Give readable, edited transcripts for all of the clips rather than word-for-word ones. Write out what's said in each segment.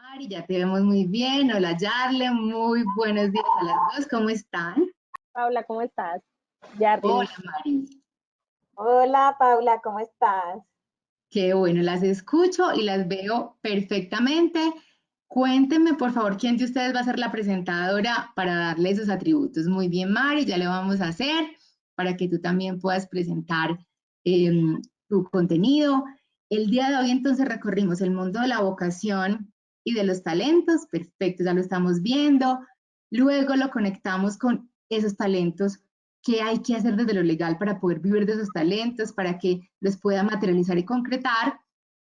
Mari, ya te vemos muy bien. Hola, Yarle, muy buenos días a las dos. ¿Cómo están? Paula, ¿cómo estás? Hola, Yarlis. Mari. Hola Paula, ¿cómo estás? Qué bueno, las escucho y las veo perfectamente. Cuéntenme, por favor, quién de ustedes va a ser la presentadora para darle esos atributos. Muy bien, Mari, ya lo vamos a hacer para que tú también puedas presentar tu contenido. El día de hoy entonces recorrimos el mundo de la vocación y de los talentos. Perfecto, ya lo estamos viendo. Luego lo conectamos con esos talentos. ¿Qué hay que hacer desde lo legal para poder vivir de esos talentos, para que los pueda materializar y concretar?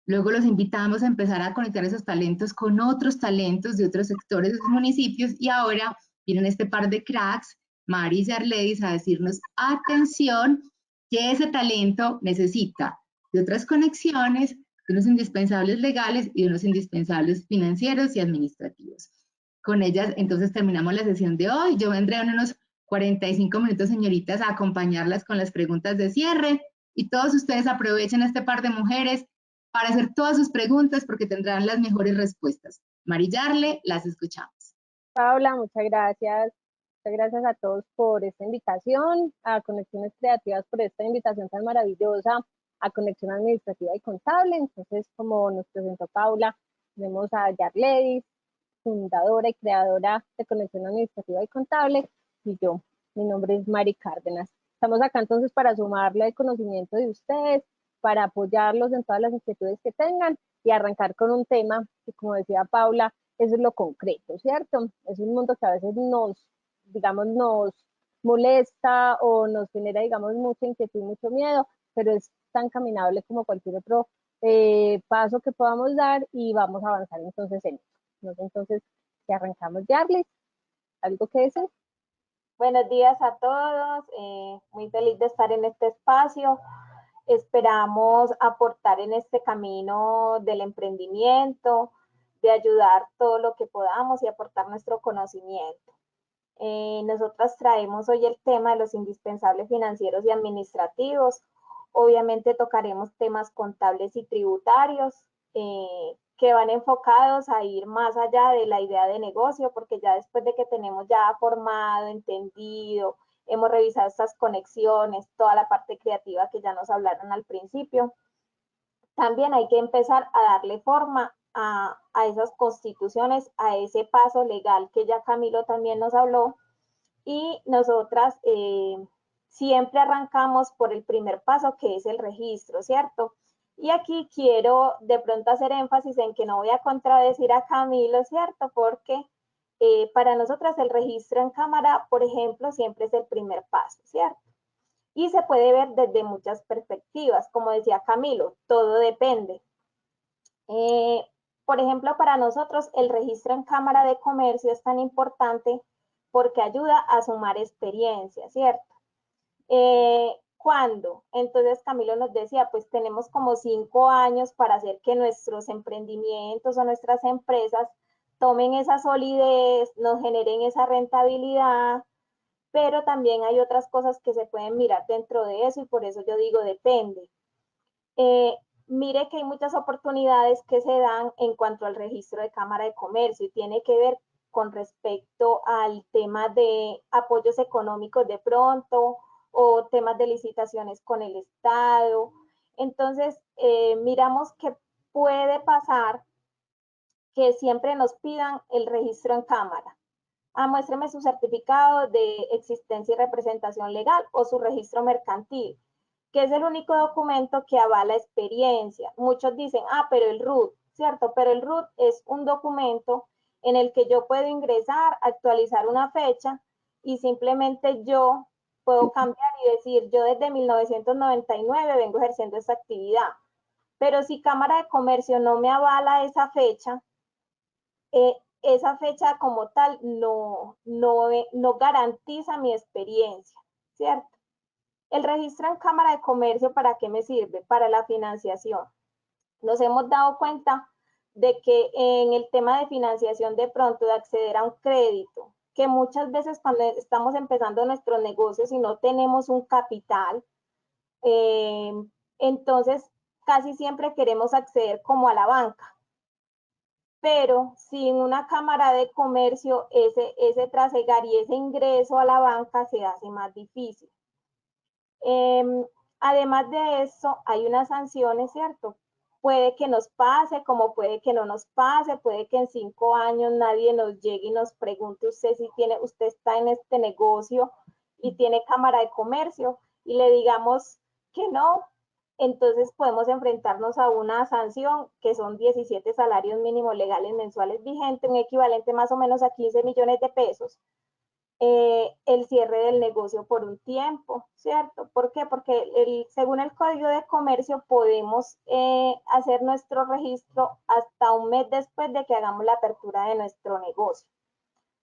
Luego los invitamos a empezar a conectar esos talentos con otros talentos de otros sectores de los municipios y ahora vienen este par de cracks, Mari y Arledis, a decirnos, atención, que ese talento necesita de otras conexiones, de unos indispensables legales y de unos indispensables financieros y administrativos. Con ellas, entonces, terminamos la sesión de hoy. Yo vendré en unos 45 minutos, señoritas, a acompañarlas con las preguntas de cierre y todos ustedes aprovechen este par de mujeres para hacer todas sus preguntas porque tendrán las mejores respuestas. Mari Yarle, las escuchamos. Paula, muchas gracias. Muchas gracias a todos por esta invitación, a Conexiones Creativas por esta invitación tan maravillosa, a Conexión Administrativa y Contable. Entonces, como nos presentó Paula, tenemos a Yarledis, fundadora y creadora de Conexión Administrativa y Contable, y yo, mi nombre es Mari Cárdenas. Estamos acá entonces para sumarle el conocimiento de ustedes, para apoyarlos en todas las inquietudes que tengan y arrancar con un tema que, como decía Paula, eso es lo concreto, ¿cierto? Es un mundo que a veces digamos, nos molesta o nos genera, digamos, mucha inquietud, mucho miedo, pero es tan caminable como cualquier otro paso que podamos dar y vamos a avanzar entonces en eso. No sé, entonces, si arrancamos, Yarlis, ¿algo que decir? Buenos días a todos, muy feliz de estar en este espacio. Esperamos aportar en este camino del emprendimiento, de ayudar todo lo que podamos y aportar nuestro conocimiento. Nosotras traemos hoy el tema de los indispensables financieros y administrativos. Obviamente tocaremos temas contables y tributarios que van enfocados a ir más allá de la idea de negocio, porque ya después de que tenemos ya formado, entendido, hemos revisado estas conexiones, toda la parte creativa que ya nos hablaron al principio, también hay que empezar a darle forma a esas constituciones, a ese paso legal que ya Camilo también nos habló, y nosotras siempre arrancamos por el primer paso, que es el registro, ¿cierto? Y aquí quiero de pronto hacer énfasis en que no voy a contradecir a Camilo, ¿cierto? Porque para nosotras el registro en cámara, por ejemplo, siempre es el primer paso, ¿cierto? Y se puede ver desde muchas perspectivas, como decía Camilo, todo depende. Eh, por ejemplo, para nosotros el registro en Cámara de Comercio es tan importante porque ayuda a sumar experiencia, ¿cierto? ¿Cuándo? Entonces Camilo nos decía, pues tenemos como 5 años para hacer que nuestros emprendimientos o nuestras empresas tomen esa solidez, nos generen esa rentabilidad, pero también hay otras cosas que se pueden mirar dentro de eso y por eso yo digo depende. Mire que hay muchas oportunidades que se dan en cuanto al registro de Cámara de Comercio y tiene que ver con respecto al tema de apoyos económicos de pronto o temas de licitaciones con el Estado. Entonces, miramos que puede pasar que siempre nos pidan el registro en Cámara. Muéstreme su certificado de existencia y representación legal o su registro mercantil, que es el único documento que avala experiencia. Muchos dicen, pero el RUT, ¿cierto? Pero el RUT es un documento en el que yo puedo ingresar, actualizar una fecha y simplemente yo puedo cambiar y decir, yo desde 1999 vengo ejerciendo esta actividad. Pero si Cámara de Comercio no me avala esa fecha como tal no garantiza mi experiencia, ¿cierto? El registro en Cámara de Comercio, ¿para qué me sirve? Para la financiación. Nos hemos dado cuenta de que en el tema de financiación de pronto, de acceder a un crédito, que muchas veces cuando estamos empezando nuestros negocios y no tenemos un capital, entonces casi siempre queremos acceder como a la banca. pero sin una cámara de comercio, ese trasegar y ese ingreso a la banca se hace más difícil. Además de eso, hay unas sanciones, ¿cierto? Puede que nos pase, como puede que no nos pase, puede que en 5 años nadie nos llegue y nos pregunte usted si usted está en este negocio y tiene cámara de comercio y le digamos que no, entonces podemos enfrentarnos a una sanción que son 17 salarios mínimos legales mensuales vigentes, un equivalente más o menos a 15 millones de pesos. El cierre del negocio por un tiempo, ¿cierto? ¿Por qué? Porque según el Código de Comercio podemos hacer nuestro registro hasta un mes después de que hagamos la apertura de nuestro negocio,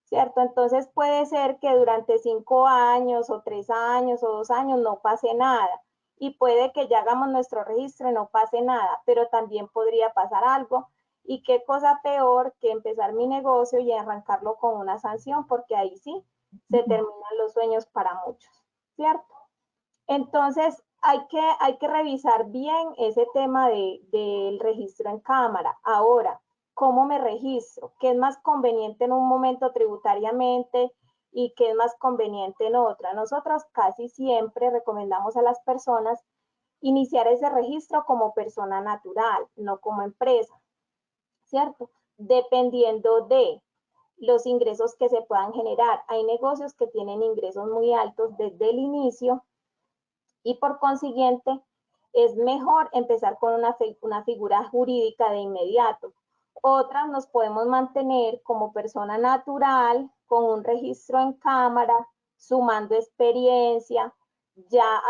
¿cierto? Entonces puede ser que durante 5 años o 3 años o 2 años no pase nada y puede que ya hagamos nuestro registro y no pase nada, pero también podría pasar algo. Y qué cosa peor que empezar mi negocio y arrancarlo con una sanción, porque ahí sí se terminan los sueños para muchos, ¿cierto? Entonces, hay que revisar bien ese tema del registro en cámara. Ahora, ¿cómo me registro? ¿Qué es más conveniente en un momento tributariamente y qué es más conveniente en otra? Nosotros casi siempre recomendamos a las personas iniciar ese registro como persona natural, no como empresa, ¿cierto? Dependiendo de los ingresos que se puedan generar. Hay negocios que tienen ingresos muy altos desde el inicio y por consiguiente es mejor empezar con una figura jurídica de inmediato. Otras nos podemos mantener como persona natural con un registro en cámara, sumando experiencia, ya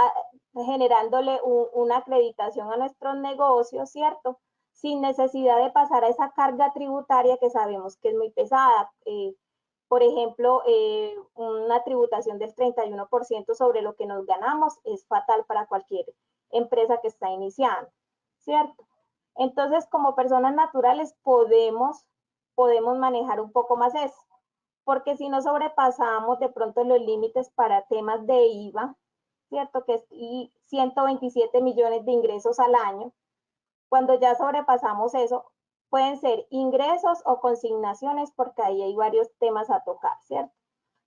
generándole una acreditación a nuestros negocios, ¿cierto? Sin necesidad de pasar a esa carga tributaria que sabemos que es muy pesada. Por ejemplo, una tributación del 31% sobre lo que nos ganamos es fatal para cualquier empresa que está iniciando, ¿cierto? Entonces, como personas naturales podemos manejar un poco más eso, porque si no sobrepasamos de pronto los límites para temas de IVA, ¿cierto? Que es 127 millones de ingresos al año, cuando ya sobrepasamos eso, pueden ser ingresos o consignaciones, porque ahí hay varios temas a tocar, ¿cierto?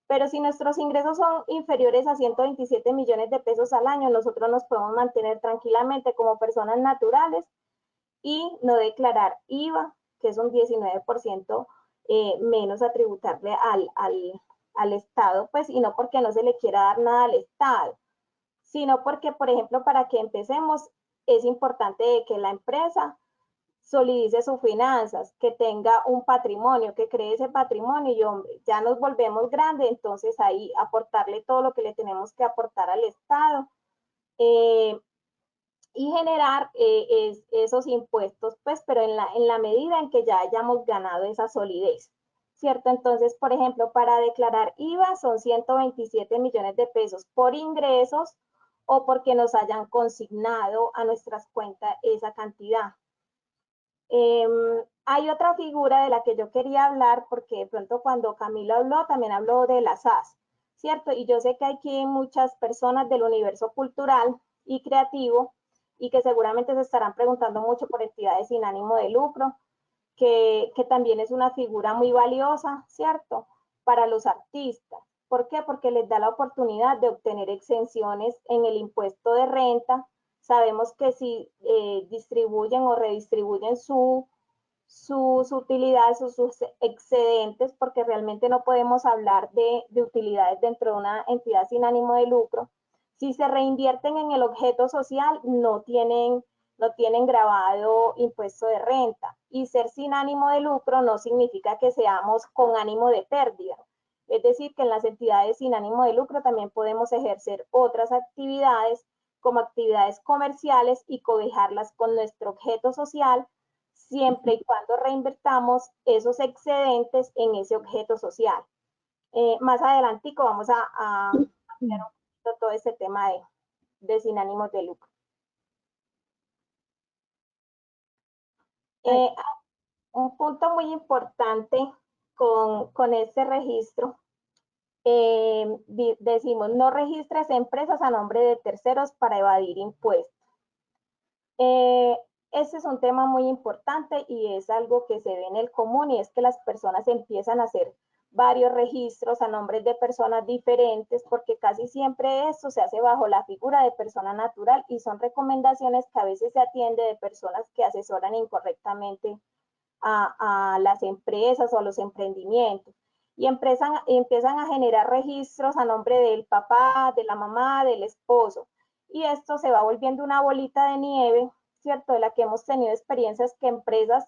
Pero si nuestros ingresos son inferiores a 127 millones de pesos al año, nosotros nos podemos mantener tranquilamente como personas naturales y no declarar IVA, que es un 19% menos a tributarle al Estado, pues, y no porque no se le quiera dar nada al Estado, sino porque, por ejemplo, para que empecemos, es importante que la empresa solidice sus finanzas, que tenga un patrimonio, que cree ese patrimonio y hombre, ya nos volvemos grandes, entonces ahí aportarle todo lo que le tenemos que aportar al Estado y generar esos impuestos, pues, pero en la medida en que ya hayamos ganado esa solidez, ¿cierto? Entonces, por ejemplo, para declarar IVA son 127 millones de pesos por ingresos o porque nos hayan consignado a nuestras cuentas esa cantidad. Hay otra figura de la que yo quería hablar, porque de pronto cuando Camilo habló, también habló de las SAS, ¿cierto? Y yo sé que aquí hay muchas personas del universo cultural y creativo y que seguramente se estarán preguntando mucho por entidades sin ánimo de lucro, que también es una figura muy valiosa, ¿cierto? Para los artistas. ¿Por qué? Porque les da la oportunidad de obtener exenciones en el impuesto de renta. Sabemos que si distribuyen o redistribuyen sus utilidades, sus excedentes, porque realmente no podemos hablar de utilidades dentro de una entidad sin ánimo de lucro. Si se reinvierten en el objeto social, no tienen grabado impuesto de renta. Y ser sin ánimo de lucro no significa que seamos con ánimo de pérdida. Es decir, que en las entidades sin ánimo de lucro también podemos ejercer otras actividades como actividades comerciales y cobijarlas con nuestro objeto social, siempre y cuando reinvertamos esos excedentes en ese objeto social. Más adelantico vamos a ver un poquito todo ese tema de sin ánimos de lucro. Un punto muy importante con este registro, decimos, no registres empresas a nombre de terceros para evadir impuestos. Ese es un tema muy importante y es algo que se ve en el común, y es que las personas empiezan a hacer varios registros a nombres de personas diferentes, porque casi siempre esto se hace bajo la figura de persona natural y son recomendaciones que a veces se atiende de personas que asesoran incorrectamente a las empresas o a los emprendimientos. Y empiezan a generar registros a nombre del papá, de la mamá, del esposo. Y esto se va volviendo una bolita de nieve, ¿cierto? De la que hemos tenido experiencias que empresas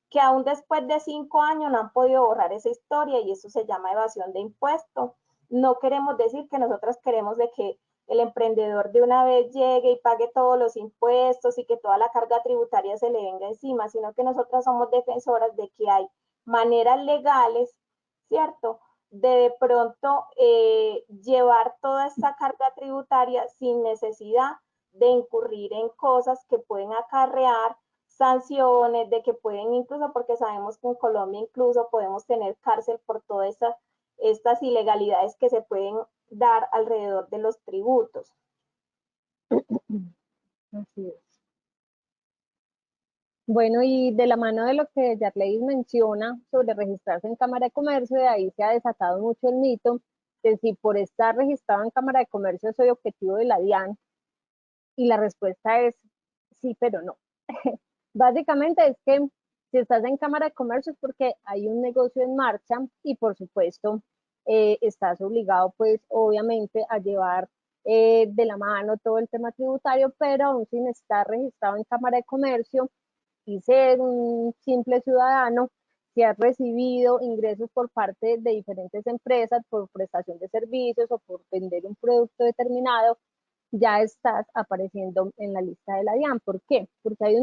que aún después de 5 años no han podido borrar esa historia, y eso se llama evasión de impuestos. No queremos decir que nosotros queremos de que el emprendedor de una vez llegue y pague todos los impuestos y que toda la carga tributaria se le venga encima, sino que nosotras somos defensoras de que hay maneras legales, ¿cierto?, de pronto llevar toda esta carga tributaria sin necesidad de incurrir en cosas que pueden acarrear sanciones, de que pueden incluso, porque sabemos que en Colombia incluso podemos tener cárcel por todas estas ilegalidades que se pueden dar alrededor de los tributos. Así es. Bueno, y de la mano de lo que Yarley menciona sobre registrarse en Cámara de Comercio, de ahí se ha desatado mucho el mito de si por estar registrado en Cámara de Comercio soy objetivo de la DIAN, y la respuesta es sí, pero no. Básicamente es que si estás en Cámara de Comercio es porque hay un negocio en marcha y por supuesto estás obligado pues obviamente a llevar de la mano todo el tema tributario, pero aún sin estar registrado en Cámara de Comercio y ser un simple ciudadano, si has recibido ingresos por parte de diferentes empresas por prestación de servicios o por vender un producto determinado, ya estás apareciendo en la lista de la DIAN. ¿Por qué? Porque hay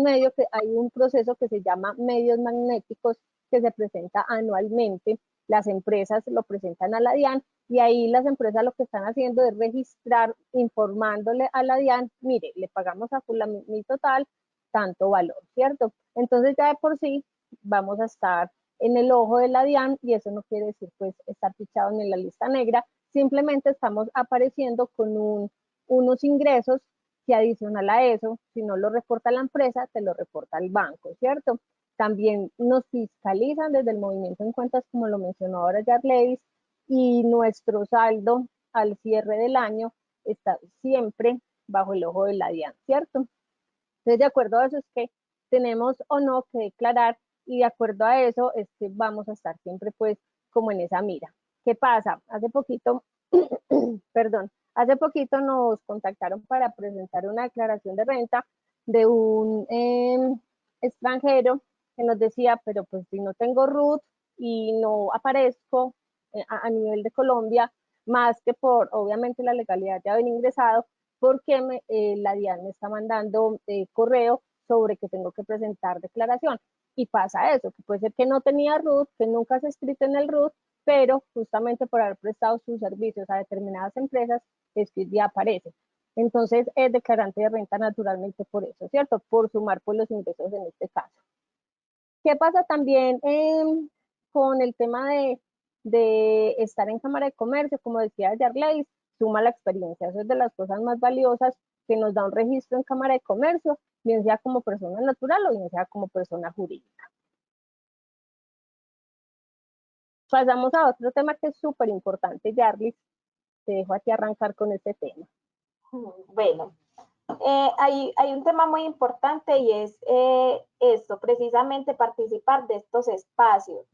un proceso que se llama medios magnéticos que se presenta anualmente. Las empresas lo presentan a la DIAN y ahí las empresas lo que están haciendo es registrar, informándole a la DIAN, mire, le pagamos a fulanito total tanto valor, ¿cierto? Entonces ya de por sí vamos a estar en el ojo de la DIAN y eso no quiere decir pues estar fichado en la lista negra, simplemente estamos apareciendo con unos ingresos que adicional a eso, si no lo reporta la empresa, te lo reporta el banco, ¿cierto? También nos fiscalizan desde el movimiento en cuentas, como lo mencionó ahora Yarleis, y nuestro saldo al cierre del año está siempre bajo el ojo de la DIAN, ¿cierto? Entonces, de acuerdo a eso es que tenemos o no que declarar, y de acuerdo a eso es que vamos a estar siempre pues como en esa mira. ¿Qué pasa? Hace poquito, perdón, hace poquito nos contactaron para presentar una declaración de renta de un extranjero que nos decía, pero pues si no tengo RUT y no aparezco a nivel de Colombia, más que por obviamente la legalidad de haber ingresado, porque la DIAN me está mandando correo sobre que tengo que presentar declaración. Y pasa eso, que puede ser que no tenía RUT, que nunca se ha escrito en el RUT, pero justamente por haber prestado sus servicios a determinadas empresas, es que ya aparece. Entonces, es declarante de renta naturalmente por eso, ¿cierto? Por sumar pues los ingresos en este caso. ¿Qué pasa también con el tema de estar en Cámara de Comercio? Como decía Yarley, suma la experiencia. Eso es de las cosas más valiosas que nos da un registro en Cámara de Comercio, bien sea como persona natural o bien sea como persona jurídica. Pasamos a otro tema que es súper importante, Yarlis. Te dejo aquí arrancar con este tema. Bueno, hay un tema muy importante y es esto, precisamente participar de estos espacios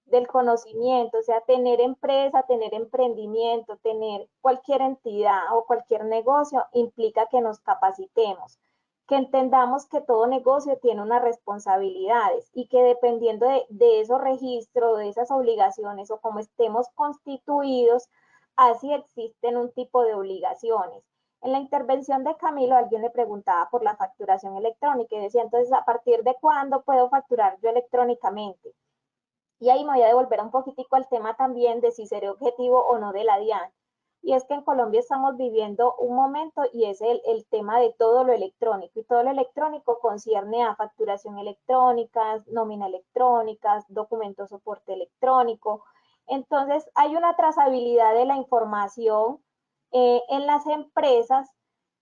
del conocimiento, o sea, tener empresa, tener emprendimiento, tener cualquier entidad o cualquier negocio implica que nos capacitemos, que entendamos que todo negocio tiene unas responsabilidades y que dependiendo de esos registros, de esas obligaciones o como estemos constituidos, así existen un tipo de obligaciones. En la intervención de Camilo, alguien le preguntaba por la facturación electrónica y decía, entonces, ¿a partir de cuándo puedo facturar yo electrónicamente? Y ahí me voy a devolver un poquitico al tema también de si seré objetivo o no de la DIAN. Y es que en Colombia estamos viviendo un momento y es el tema de todo lo electrónico. Y todo lo electrónico concierne a facturación electrónica, nómina electrónica, documento soporte electrónico. Entonces, hay una trazabilidad de la información en las empresas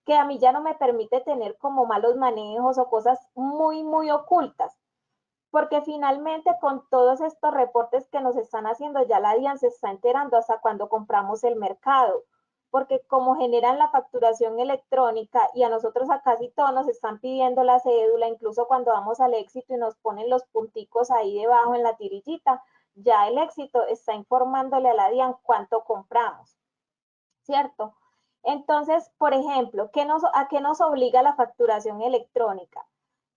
que a mí ya no me permite tener como malos manejos o cosas muy, muy ocultas. Porque finalmente con todos estos reportes que nos están haciendo, ya la DIAN se está enterando hasta cuando compramos el mercado. Porque como generan la facturación electrónica y a nosotros a casi todos nos están pidiendo la cédula, incluso cuando vamos al éxito y nos ponen los punticos ahí debajo en la tirillita, ya el éxito está informándole a la DIAN cuánto compramos, ¿cierto? Entonces, por ejemplo, ¿a qué nos obliga la facturación electrónica?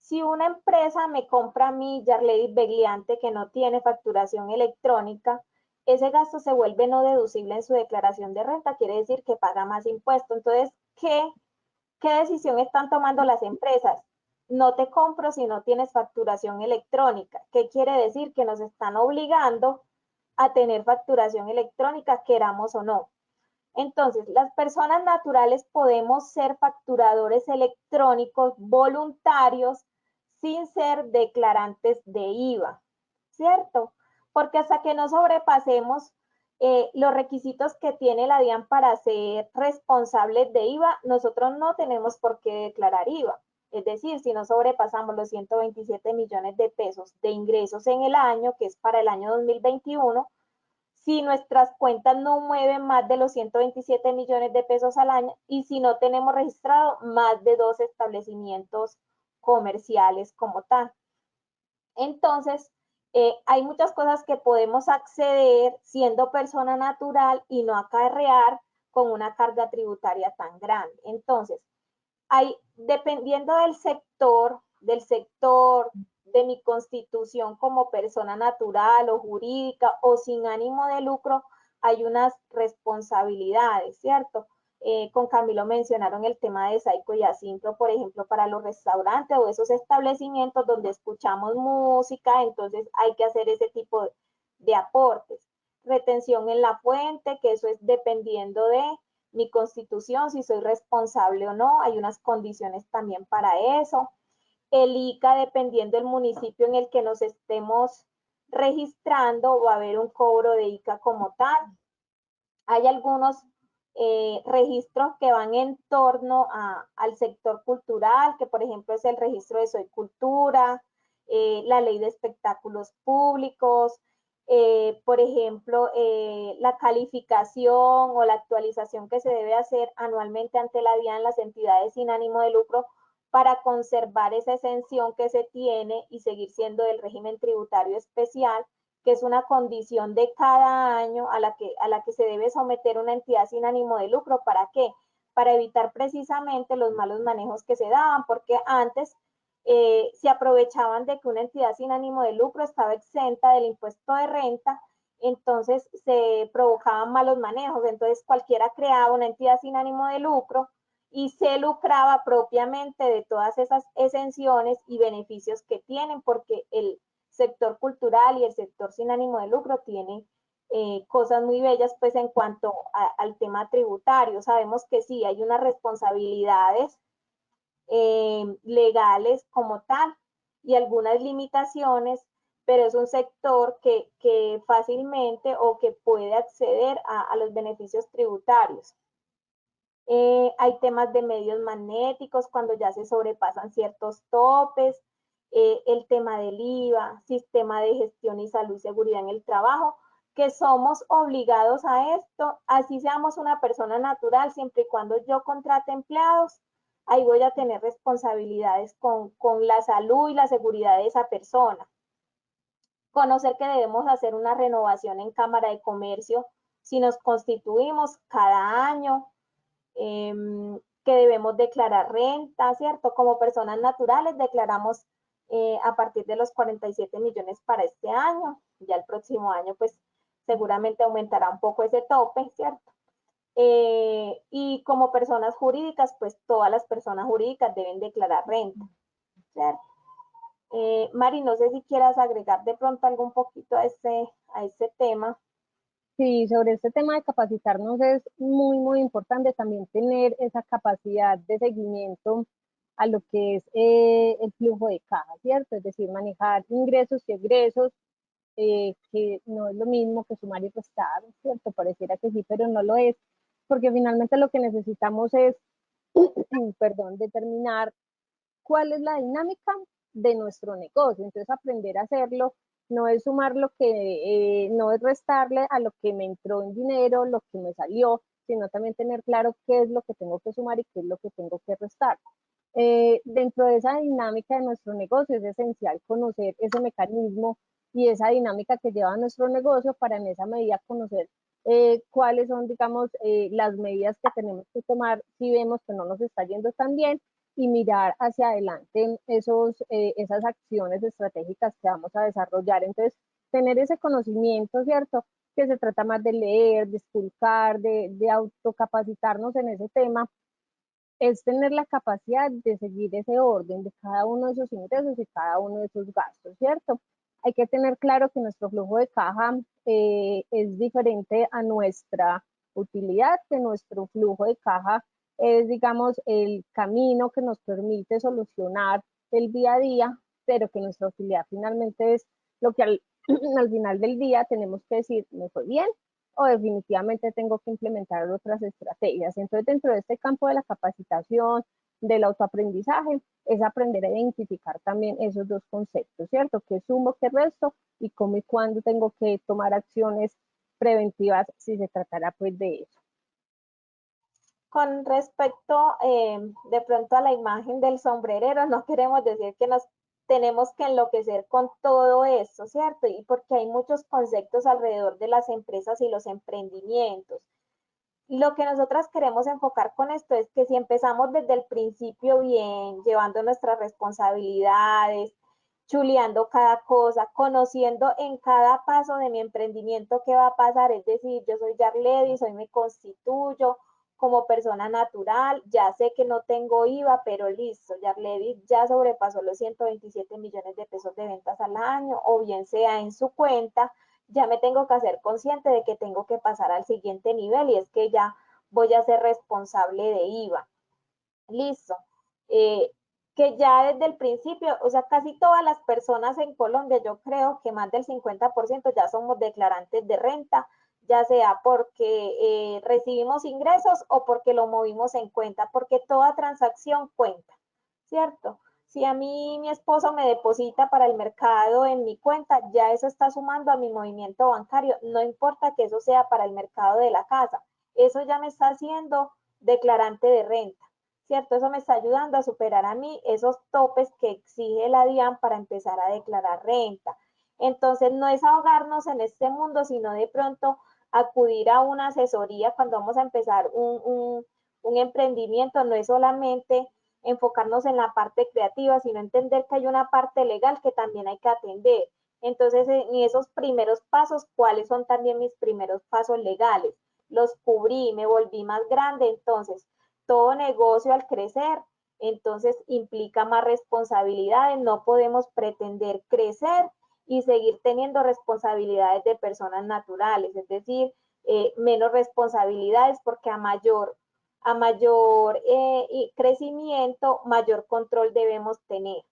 Si una empresa me compra a mí, Yarledis Begliante, que no tiene facturación electrónica, ese gasto se vuelve no deducible en su declaración de renta, quiere decir que paga más impuesto. Entonces, ¿qué decisión están tomando las empresas? No te compro si no tienes facturación electrónica. ¿Qué quiere decir? Que nos están obligando a tener facturación electrónica, queramos o no. Entonces, las personas naturales podemos ser facturadores electrónicos voluntarios sin ser declarantes de IVA, ¿cierto? Porque hasta que no sobrepasemos los requisitos que tiene la DIAN para ser responsables de IVA, nosotros no tenemos por qué declarar IVA. Es decir, si no sobrepasamos los 127 millones de pesos de ingresos en el año, que es para el año 2021, si nuestras cuentas no mueven más de los 127 millones de pesos al año y si no tenemos registrado más de 2 establecimientos comerciales como tal. Entonces, hay muchas cosas que podemos acceder siendo persona natural y no acarrear con una carga tributaria tan grande. Entonces, dependiendo del sector, de mi constitución como persona natural o jurídica o sin ánimo de lucro, hay unas responsabilidades, ¿cierto? Con Camilo mencionaron el tema de Saico y Asimpro, por ejemplo, para los restaurantes o esos establecimientos donde escuchamos música, entonces hay que hacer ese tipo de aportes. Retención en la fuente, que eso es dependiendo de mi constitución, si soy responsable o no, hay unas condiciones también para eso. El ICA, dependiendo del municipio en el que nos estemos registrando, va a haber un cobro de ICA como tal. Hay algunos registros que van en torno al sector cultural, que por ejemplo es el registro de Soy Cultura, la ley de espectáculos públicos, por ejemplo, la calificación o la actualización que se debe hacer anualmente ante la DIAN, las entidades sin ánimo de lucro, para conservar esa exención que se tiene y seguir siendo del régimen tributario especial, que es una condición de cada año a la que se debe someter una entidad sin ánimo de lucro. ¿Para qué? Para evitar precisamente los malos manejos que se daban, porque antes se aprovechaban de que una entidad sin ánimo de lucro estaba exenta del impuesto de renta, entonces se provocaban malos manejos, entonces cualquiera creaba una entidad sin ánimo de lucro y se lucraba propiamente de todas esas exenciones y beneficios que tienen, porque el sector cultural y el sector sin ánimo de lucro tiene cosas muy bellas pues en cuanto al tema tributario. Sabemos que sí, hay unas responsabilidades legales como tal y algunas limitaciones, pero es un sector que fácilmente o que puede acceder a los beneficios tributarios. Hay temas de medios magnéticos cuando ya se sobrepasan ciertos topes, el tema del IVA, sistema de gestión y salud y seguridad en el trabajo, que somos obligados a esto, así seamos una persona natural, siempre y cuando yo contrate empleados, ahí voy a tener responsabilidades con la salud y la seguridad de esa persona. Conocer que debemos hacer una renovación en Cámara de Comercio si nos constituimos cada año, que debemos declarar renta, ¿cierto? Como personas naturales declaramos a partir de los 47 millones para este año, ya el próximo año pues seguramente aumentará un poco ese tope, ¿cierto? Y como personas jurídicas, pues todas las personas jurídicas deben declarar renta, ¿cierto? Mari, no sé si quieras agregar de pronto algo un poquito a este tema. Sí, sobre este tema de capacitarnos es muy, muy importante también tener esa capacidad de seguimiento a lo que es el flujo de caja, ¿cierto? Es decir, manejar ingresos y egresos, que no es lo mismo que sumar y restar, ¿cierto? Pareciera que sí, pero no lo es, porque finalmente lo que necesitamos es perdón, determinar cuál es la dinámica de nuestro negocio. Entonces, aprender a hacerlo no es sumar lo que, no es restarle a lo que me entró en dinero, lo que me salió, sino también tener claro qué es lo que tengo que sumar y qué es lo que tengo que restar. Dentro de esa dinámica de nuestro negocio es esencial conocer ese mecanismo y esa dinámica que lleva nuestro negocio para en esa medida conocer cuáles son, digamos, las medidas que tenemos que tomar si vemos que no nos está yendo tan bien y mirar hacia adelante esas acciones estratégicas que vamos a desarrollar. Entonces, tener ese conocimiento, ¿cierto? Que se trata más de leer, de explicar, de autocapacitarnos en ese tema, es tener la capacidad de seguir ese orden de cada uno de esos ingresos y cada uno de esos gastos, ¿cierto? Hay que tener claro que nuestro flujo de caja es diferente a nuestra utilidad, que nuestro flujo de caja es, digamos, el camino que nos permite solucionar el día a día, pero que nuestra utilidad finalmente es lo que al final del día tenemos que decir, me fue bien, o definitivamente tengo que implementar otras estrategias. Entonces, dentro de este campo de la capacitación, del autoaprendizaje, es aprender a identificar también esos dos conceptos, ¿cierto? ¿Qué sumo, qué resto? Y cómo y cuándo tengo que tomar acciones preventivas si se tratara pues de eso. Con respecto de pronto a la imagen del sombrerero, no queremos decir que nos tenemos que enloquecer con todo esto, ¿cierto? Y porque hay muchos conceptos alrededor de las empresas y los emprendimientos. Lo que nosotras queremos enfocar con esto es que si empezamos desde el principio bien, llevando nuestras responsabilidades, chuleando cada cosa, conociendo en cada paso de mi emprendimiento qué va a pasar, es decir, yo soy Yarledis, hoy me constituyo como persona natural, ya sé que no tengo IVA, pero listo, Yarledis ya sobrepasó los 127 millones de pesos de ventas al año, o bien sea en su cuenta, ya me tengo que hacer consciente de que tengo que pasar al siguiente nivel y es que ya voy a ser responsable de IVA. Listo. Que ya desde el principio, o sea, casi todas las personas en Colombia, yo creo que más del 50% ya somos declarantes de renta, ya sea porque recibimos ingresos o porque lo movimos en cuenta, porque toda transacción cuenta, ¿cierto? Si a mí mi esposo me deposita para el mercado en mi cuenta, ya eso está sumando a mi movimiento bancario, no importa que eso sea para el mercado de la casa, eso ya me está haciendo declarante de renta, ¿cierto? Eso me está ayudando a superar a mí esos topes que exige la DIAN para empezar a declarar renta. Entonces, no es ahogarnos en este mundo, sino de pronto acudir a una asesoría cuando vamos a empezar un emprendimiento, no es solamente enfocarnos en la parte creativa, sino entender que hay una parte legal que también hay que atender. Entonces, en esos primeros pasos, ¿cuáles son también mis primeros pasos legales? Los cubrí, me volví más grande, entonces, todo negocio al crecer, entonces implica más responsabilidades, no podemos pretender crecer y seguir teniendo responsabilidades de personas naturales, es decir, menos responsabilidades porque a mayor crecimiento, mayor control debemos tener.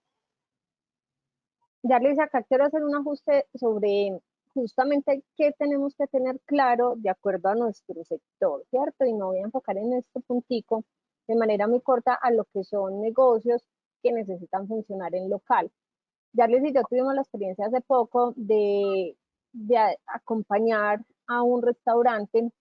Darles acá quiero hacer un ajuste sobre justamente qué tenemos que tener claro de acuerdo a nuestro sector, ¿cierto? Y me voy a enfocar en este puntico de manera muy corta a lo que son negocios que necesitan funcionar en local. Darles y yo tuvimos la experiencia hace poco de acompañar a un restaurante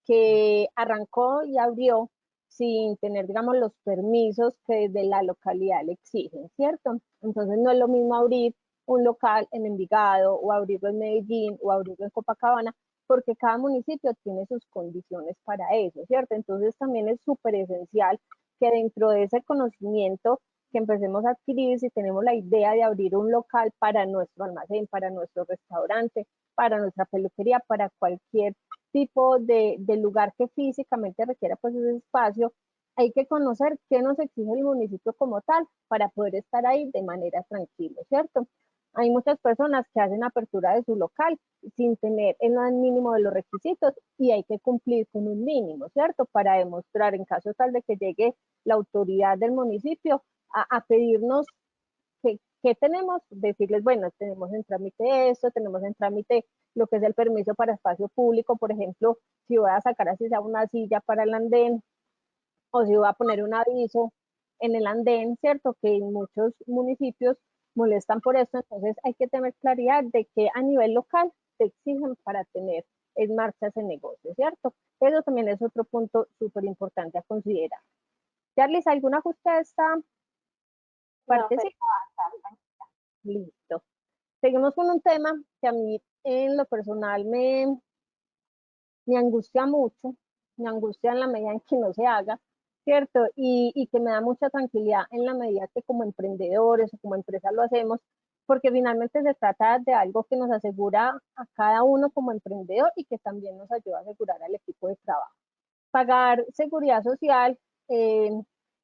que arrancó y abrió sin tener, digamos, los permisos que desde la localidad le exigen, ¿cierto? Entonces no es lo mismo abrir un local en Envigado o abrirlo en Medellín o abrirlo en Copacabana, porque cada municipio tiene sus condiciones para eso, ¿cierto? Entonces también es súper esencial que dentro de ese conocimiento que empecemos a adquirir, si tenemos la idea de abrir un local para nuestro almacén, para nuestro restaurante, para nuestra peluquería, para cualquier tipo de lugar que físicamente requiera pues ese espacio, hay que conocer qué nos exige el municipio como tal para poder estar ahí de manera tranquila, ¿cierto? Hay muchas personas que hacen apertura de su local sin tener el mínimo de los requisitos y hay que cumplir con un mínimo, ¿cierto? Para demostrar en caso tal de que llegue la autoridad del municipio a pedirnos qué tenemos, decirles, bueno, tenemos en trámite esto, tenemos en trámite lo que es el permiso para espacio público, por ejemplo, si voy a sacar así sea una silla para el andén, o si voy a poner un aviso en el andén, ¿cierto? Que en muchos municipios molestan por esto, entonces hay que tener claridad de que a nivel local te exigen para tener en marcha ese negocio, ¿cierto? Eso también es otro punto súper importante a considerar. Charles, ¿algún ajuste a esta parte? No, Sí, listo. Seguimos con un tema que a mí en lo personal me angustia mucho, me angustia en la medida en que no se haga, ¿cierto? Y que me da mucha tranquilidad en la medida que como emprendedores o como empresa lo hacemos, porque finalmente se trata de algo que nos asegura a cada uno como emprendedor y que también nos ayuda a asegurar al equipo de trabajo. Pagar seguridad social, eh,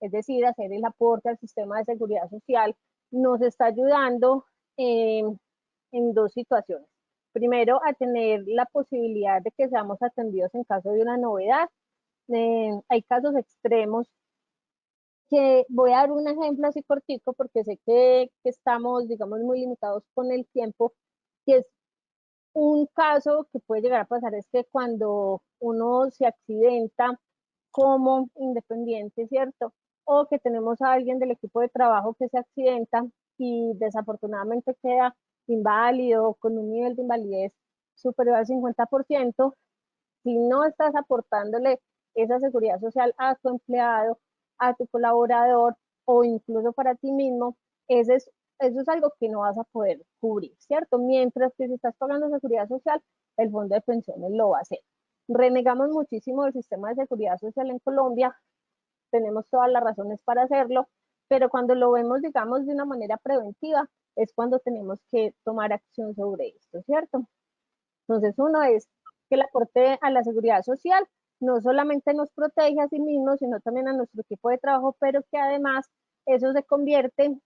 es decir, hacer el aporte al sistema de seguridad social, nos está ayudando eh, en dos situaciones. Primero, a tener la posibilidad de que seamos atendidos en caso de una novedad. Hay casos extremos que voy a dar un ejemplo así cortico porque sé que estamos, digamos, muy limitados con el tiempo, que es un caso que puede llegar a pasar es que cuando uno se accidenta como independiente, ¿cierto? O que tenemos a alguien del equipo de trabajo que se accidenta y desafortunadamente queda inválido, con un nivel de invalidez superior al 50%, si no estás aportándole esa seguridad social a tu empleado, a tu colaborador o incluso para ti mismo, eso es algo que no vas a poder cubrir, ¿cierto? Mientras que si estás pagando seguridad social, el fondo de pensiones lo va a hacer. Renegamos muchísimo del sistema de seguridad social en Colombia, tenemos todas las razones para hacerlo, pero cuando lo vemos, digamos, de una manera preventiva, es cuando tenemos que tomar acción sobre esto, ¿cierto? Entonces, uno es que el aporte a la seguridad social no solamente nos protege a sí mismos, sino también a nuestro equipo de trabajo, pero que además eso se convierte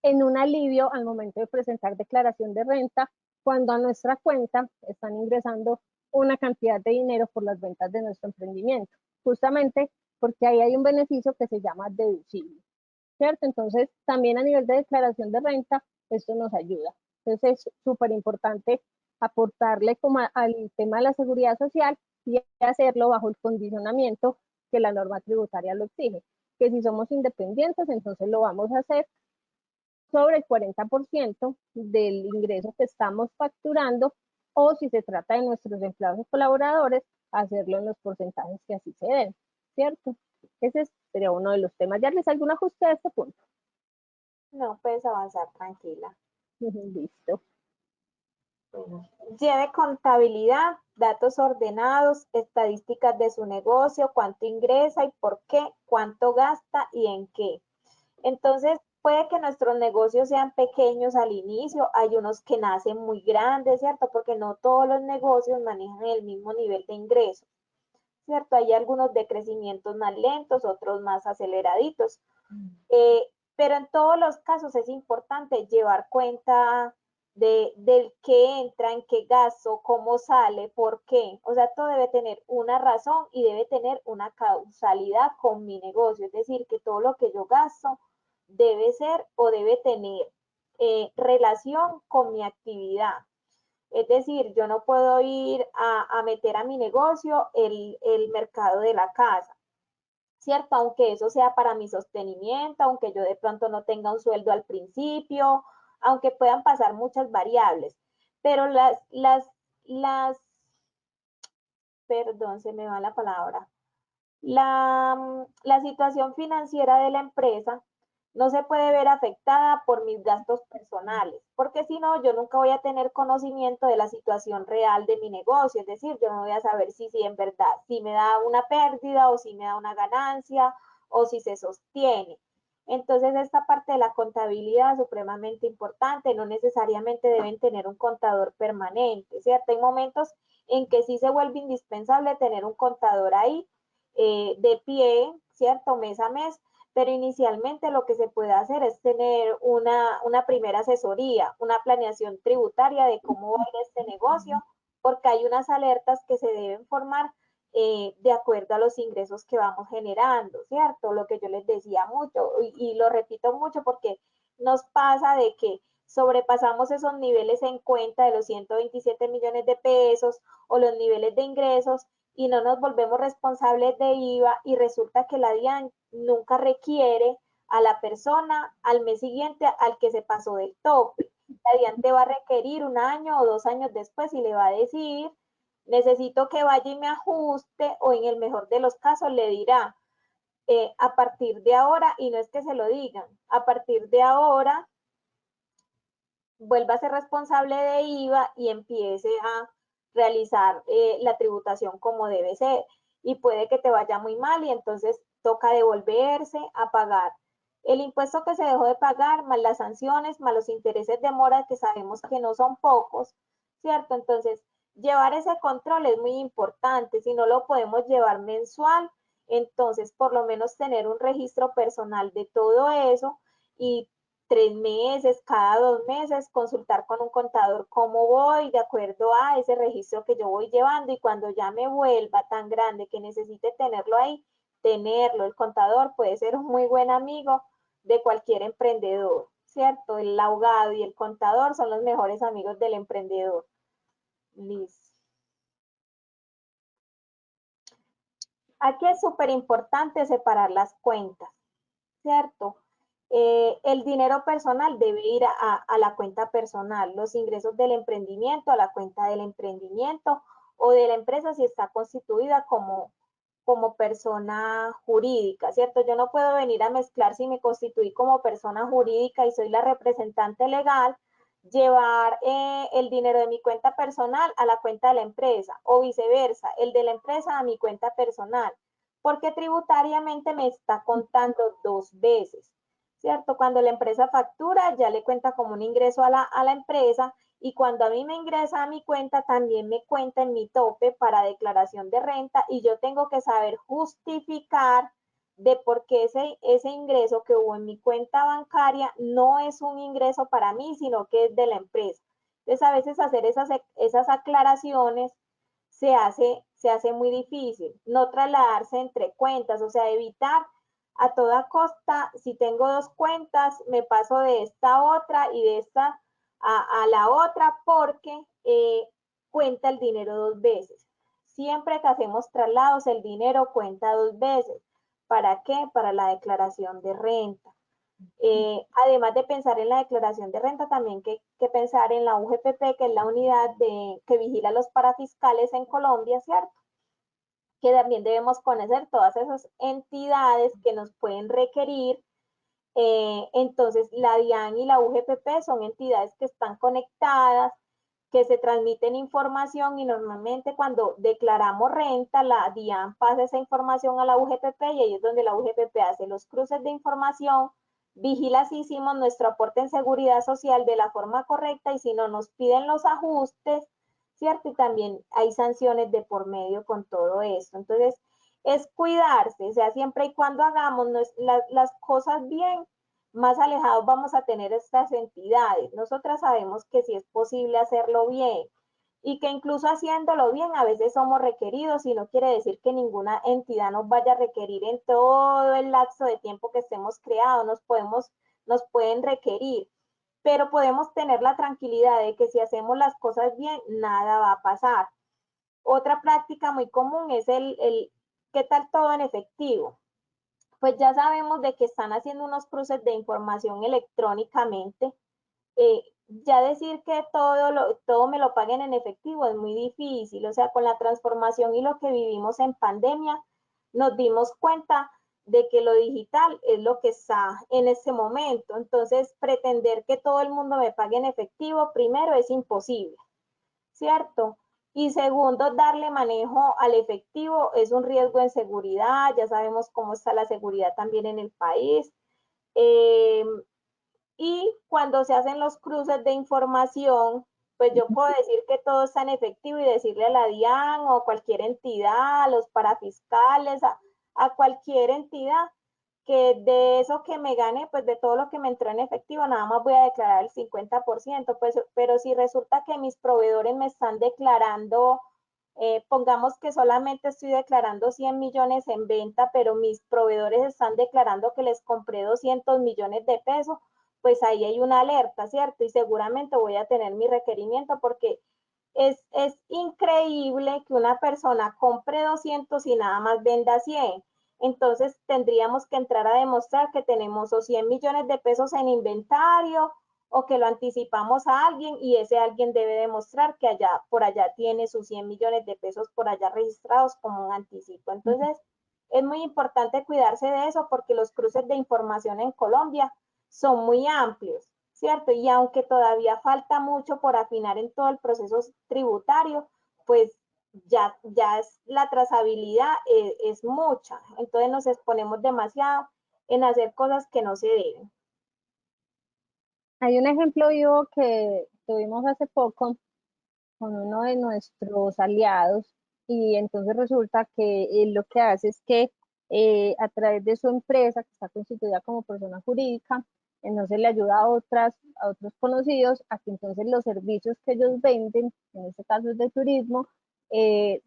en un alivio al momento de presentar declaración de renta, cuando a nuestra cuenta están ingresando una cantidad de dinero por las ventas de nuestro emprendimiento, justamente porque ahí hay un beneficio que se llama deducible, ¿cierto? Entonces, también a nivel de declaración de renta, esto nos ayuda. Entonces, es súper importante aportarle como al tema de la seguridad social y hacerlo bajo el condicionamiento que la norma tributaria lo exige. Que si somos independientes, entonces lo vamos a hacer sobre el 40% del ingreso que estamos facturando, o si se trata de nuestros empleados y colaboradores, hacerlo en los porcentajes que así se den, ¿cierto? Ese sería uno de los temas. ¿Ya les algún ajuste a este punto? no puedes avanzar tranquila. Listo. Bueno, lleve contabilidad, datos ordenados, estadísticas de su negocio, cuánto ingresa y por qué, cuánto gasta y en qué. Entonces, puede que nuestros negocios sean pequeños al inicio, hay unos que nacen muy grandes, ¿cierto? Porque no todos los negocios manejan el mismo nivel de ingresos, ¿cierto? Hay algunos de crecimientos más lentos, otros más aceleraditos. Pero en todos los casos es importante llevar cuenta del qué entra, en qué gasto, cómo sale, por qué. O sea, todo debe tener una razón y debe tener una causalidad con mi negocio. Es decir, que todo lo que yo gasto debe ser o debe tener relación con mi actividad. Es decir, yo no puedo ir a meter a mi negocio el mercado de la casa, ¿cierto? Aunque eso sea para mi sostenimiento, aunque yo de pronto no tenga un sueldo al principio, aunque puedan pasar muchas variables. Pero perdón, se me va la palabra, la situación financiera de la empresa no se puede ver afectada por mis gastos personales, porque si no, yo nunca voy a tener conocimiento de la situación real de mi negocio, es decir, yo no voy a saber si en verdad, si me da una pérdida o si me da una ganancia o si se sostiene. Entonces, esta parte de la contabilidad es supremamente importante, no necesariamente deben tener un contador permanente, ¿cierto? Hay momentos en que sí se vuelve indispensable tener un contador ahí de pie, ¿cierto? Mes a mes, pero inicialmente lo que se puede hacer es tener una primera asesoría, una planeación tributaria de cómo va a ir este negocio, porque hay unas alertas que se deben formar de acuerdo a los ingresos que vamos generando, ¿cierto? Lo que yo les decía mucho y lo repito mucho porque nos pasa de que sobrepasamos esos niveles en cuenta de los 127 millones de pesos o los niveles de ingresos y no nos volvemos responsables de IVA y resulta que la DIAN nunca requiere a la persona al mes siguiente al que se pasó del tope. La DIAN te va a requerir 1 año o 2 años después y le va a decir, necesito que vaya y me ajuste, o en el mejor de los casos le dirá, a partir de ahora, y no es que se lo digan, a partir de ahora vuelva a ser responsable de IVA y empiece a realizar la tributación como debe ser. Y puede que te vaya muy mal y entonces toca devolverse a pagar el impuesto que se dejó de pagar, más las sanciones, más los intereses de mora, que sabemos que no son pocos, ¿cierto? Entonces, llevar ese control es muy importante. Si no lo podemos llevar mensual, entonces por lo menos tener un registro personal de todo eso y 3 meses, cada 2 meses, consultar con un contador cómo voy de acuerdo a ese registro que yo voy llevando, y cuando ya me vuelva tan grande que necesite tenerlo ahí, tenerlo. El contador puede ser un muy buen amigo de cualquier emprendedor, ¿cierto? El abogado y el contador son los mejores amigos del emprendedor. Listo. Aquí es súper importante separar las cuentas, ¿cierto? El dinero personal debe ir a la cuenta personal, los ingresos del emprendimiento a la cuenta del emprendimiento o de la empresa si está constituida como persona jurídica, ¿cierto? Yo no puedo venir a mezclar, si me constituí como persona jurídica y soy la representante legal, llevar el dinero de mi cuenta personal a la cuenta de la empresa, o viceversa, el de la empresa a mi cuenta personal, porque tributariamente me está contando 2 veces, ¿cierto? Cuando la empresa factura, ya le cuenta como un ingreso a la empresa, y cuando a mí me ingresa a mi cuenta, también me cuenta en mi tope para declaración de renta, y yo tengo que saber justificar de por qué ese ingreso que hubo en mi cuenta bancaria no es un ingreso para mí, sino que es de la empresa. Entonces, a veces hacer esas aclaraciones se hace muy difícil. No trasladarse entre cuentas, o sea, evitar a toda costa, si tengo 2 cuentas, me paso de esta a otra y de esta a la otra, porque cuenta el dinero 2 veces. Siempre que hacemos traslados, el dinero cuenta 2 veces. ¿Para qué? Para la declaración de renta. Además de pensar en la declaración de renta, también que pensar en la UGPP, que es la unidad que vigila los parafiscales en Colombia, ¿cierto? Que también debemos conocer todas esas entidades que nos pueden requerir. Entonces, la DIAN y la UGPP son entidades que están conectadas, que se transmiten información, y normalmente cuando declaramos renta, la DIAN pasa esa información a la UGPP y ahí es donde la UGPP hace los cruces de información, vigila si hicimos nuestro aporte en seguridad social de la forma correcta y si no nos piden los ajustes, ¿cierto? Y también hay sanciones de por medio con todo esto. Entonces, es cuidarse, o sea, siempre y cuando hagamos las cosas bien, más alejados vamos a tener estas entidades. Nosotras sabemos que sí es posible hacerlo bien, y que incluso haciéndolo bien a veces somos requeridos, y no quiere decir que ninguna entidad nos vaya a requerir en todo el lapso de tiempo que estemos creados. Nos pueden requerir, pero podemos tener la tranquilidad de que si hacemos las cosas bien, nada va a pasar. Otra práctica muy común es ¿qué tal todo en efectivo? Pues ya sabemos de que están haciendo unos cruces de información electrónicamente. Ya decir que todo me lo paguen en efectivo es muy difícil. O sea, con la transformación y lo que vivimos en pandemia, nos dimos cuenta de que lo digital es lo que está en este momento. Entonces, pretender que todo el mundo me pague en efectivo, primero, es imposible, ¿cierto? Y segundo, darle manejo al efectivo es un riesgo en seguridad. Ya sabemos cómo está la seguridad también en el país. Y cuando se hacen los cruces de información, pues yo puedo decir que todo está en efectivo y decirle a la DIAN o a cualquier entidad, a los parafiscales, a cualquier entidad, que de eso que me gane, pues de todo lo que me entró en efectivo, nada más voy a declarar el 50%, pues, pero si resulta que mis proveedores me están declarando, pongamos que solamente estoy declarando 100 millones en venta, pero mis proveedores están declarando que les compré 200 millones de pesos, pues ahí hay una alerta, ¿cierto? Y seguramente voy a tener mi requerimiento, porque es increíble que una persona compre 200 y nada más venda 100. Entonces tendríamos que entrar a demostrar que tenemos o 100 millones de pesos en inventario o que lo anticipamos a alguien y ese alguien debe demostrar que allá por allá tiene sus 100 millones de pesos por allá registrados como un anticipo. Entonces es muy importante cuidarse de eso porque los cruces de información en Colombia son muy amplios. ¿Cierto? Y aunque todavía falta mucho por afinar en todo el proceso tributario, pues ya es, la trazabilidad es mucha. Entonces nos exponemos demasiado en hacer cosas que no se deben. Hay un ejemplo vivo que tuvimos hace poco con uno de nuestros aliados y entonces resulta que él lo que hace es que a través de su empresa, que está constituida como persona jurídica, entonces le ayuda a otros conocidos a que entonces los servicios que ellos venden, en este caso es de turismo,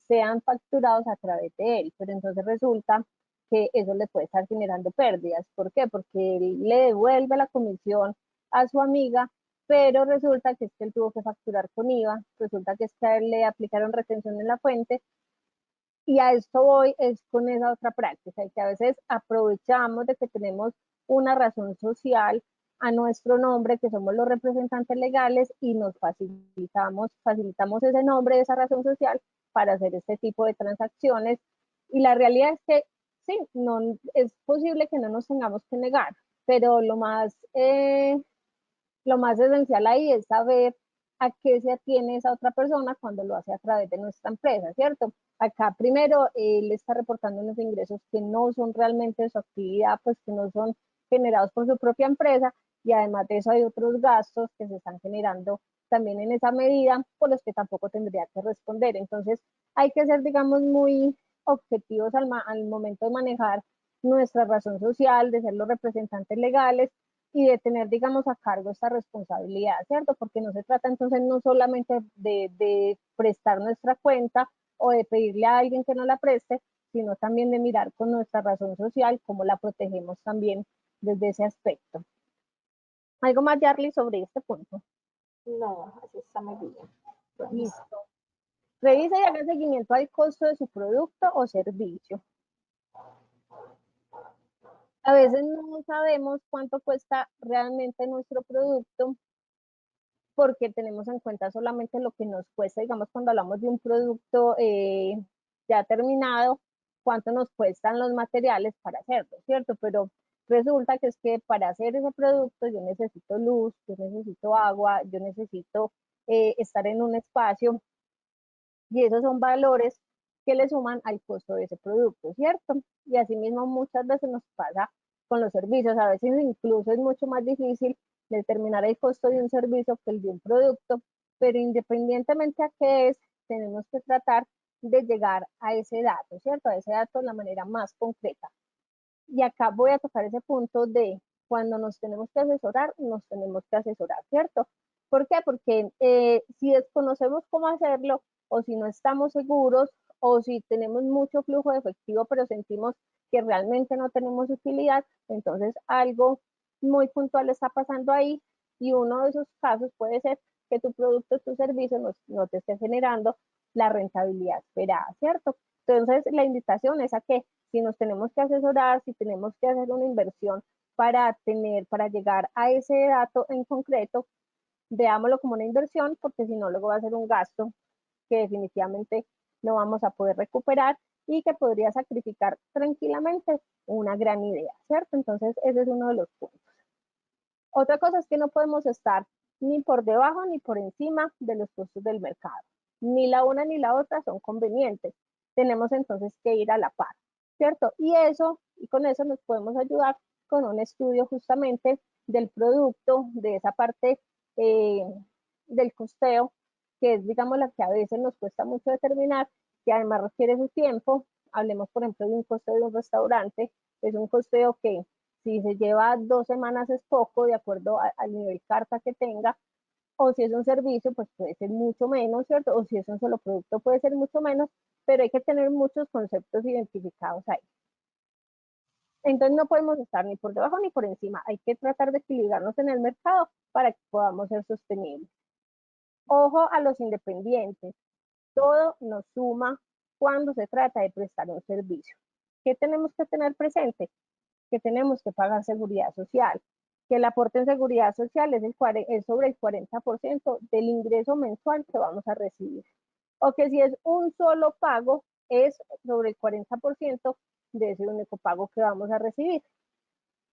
sean facturados a través de él, pero entonces resulta que eso le puede estar generando pérdidas. ¿Por qué? Porque él le devuelve la comisión a su amiga, pero resulta que es que él tuvo que facturar con IVA, resulta que es que a él le aplicaron retención en la fuente, y a esto voy es con esa otra práctica, y que a veces aprovechamos de que tenemos una razón social a nuestro nombre, que somos los representantes legales, y nos facilitamos ese nombre, esa razón social, para hacer este tipo de transacciones. Y la realidad es que sí, no, es posible que no nos tengamos que negar, pero lo más esencial ahí es saber a qué se atiene esa otra persona cuando lo hace a través de nuestra empresa, ¿cierto? Acá primero él está reportando unos ingresos que no son realmente de su actividad, pues que no son generados por su propia empresa, y además de eso hay otros gastos que se están generando también en esa medida por los que tampoco tendría que responder. Entonces hay que ser, digamos, muy objetivos al momento de manejar nuestra razón social, de ser los representantes legales y de tener, digamos, a cargo esta responsabilidad, ¿cierto? Porque no se trata entonces no solamente de prestar nuestra cuenta o de pedirle a alguien que nos la preste, sino también de mirar con nuestra razón social cómo la protegemos también desde ese aspecto. ¿Algo más, Yarly, sobre este punto? No, así está muy bien. Listo. Revisa y haga seguimiento al costo de su producto o servicio. A veces no sabemos cuánto cuesta realmente nuestro producto porque tenemos en cuenta solamente lo que nos cuesta, digamos, cuando hablamos de un producto ya terminado, cuánto nos cuestan los materiales para hacerlo, ¿cierto? Pero resulta que es que para hacer ese producto yo necesito luz, yo necesito agua, yo necesito estar en un espacio, y esos son valores que le suman al costo de ese producto, ¿cierto? Y asimismo muchas veces nos pasa con los servicios, a veces incluso es mucho más difícil determinar el costo de un servicio que el de un producto, pero independientemente a qué es, tenemos que tratar de llegar a ese dato, ¿cierto? A ese dato de la manera más concreta. Y acá voy a tocar ese punto de cuando nos tenemos que asesorar, nos tenemos que asesorar, ¿cierto? ¿Por qué? Porque si desconocemos cómo hacerlo, o si no estamos seguros, o si tenemos mucho flujo de efectivo, pero sentimos que realmente no tenemos utilidad, entonces algo muy puntual está pasando ahí, y uno de esos casos puede ser que tu producto, tu servicio no te esté generando la rentabilidad esperada, ¿cierto? Entonces la invitación es a que si nos tenemos que asesorar, si tenemos que hacer una inversión para llegar a ese dato en concreto, veámoslo como una inversión, porque si no, luego va a ser un gasto que definitivamente no vamos a poder recuperar y que podría sacrificar tranquilamente una gran idea, ¿cierto? Entonces, ese es uno de los puntos. Otra cosa es que no podemos estar ni por debajo ni por encima de los costos del mercado. Ni la una ni la otra son convenientes. Tenemos entonces que ir a la par, ¿cierto? Y con eso nos podemos ayudar con un estudio justamente del producto, de esa parte eh, del costeo, que es, digamos, la que a veces nos cuesta mucho determinar, que además requiere su tiempo. Hablemos, por ejemplo, de un costeo de un restaurante. Es un costeo que si se lleva 2 semanas es poco, de acuerdo al nivel carta que tenga, o si es un servicio, pues puede ser mucho menos, ¿cierto? O si es un solo producto, puede ser mucho menos, pero hay que tener muchos conceptos identificados ahí. Entonces no podemos estar ni por debajo ni por encima, hay que tratar de equilibrarnos en el mercado para que podamos ser sostenibles. Ojo a los independientes, todo nos suma cuando se trata de prestar un servicio. ¿Qué tenemos que tener presente? Que tenemos que pagar seguridad social, que el aporte en seguridad social es sobre el 40% del ingreso mensual que vamos a recibir. O que si es un solo pago, es sobre el 40% de ese único pago que vamos a recibir,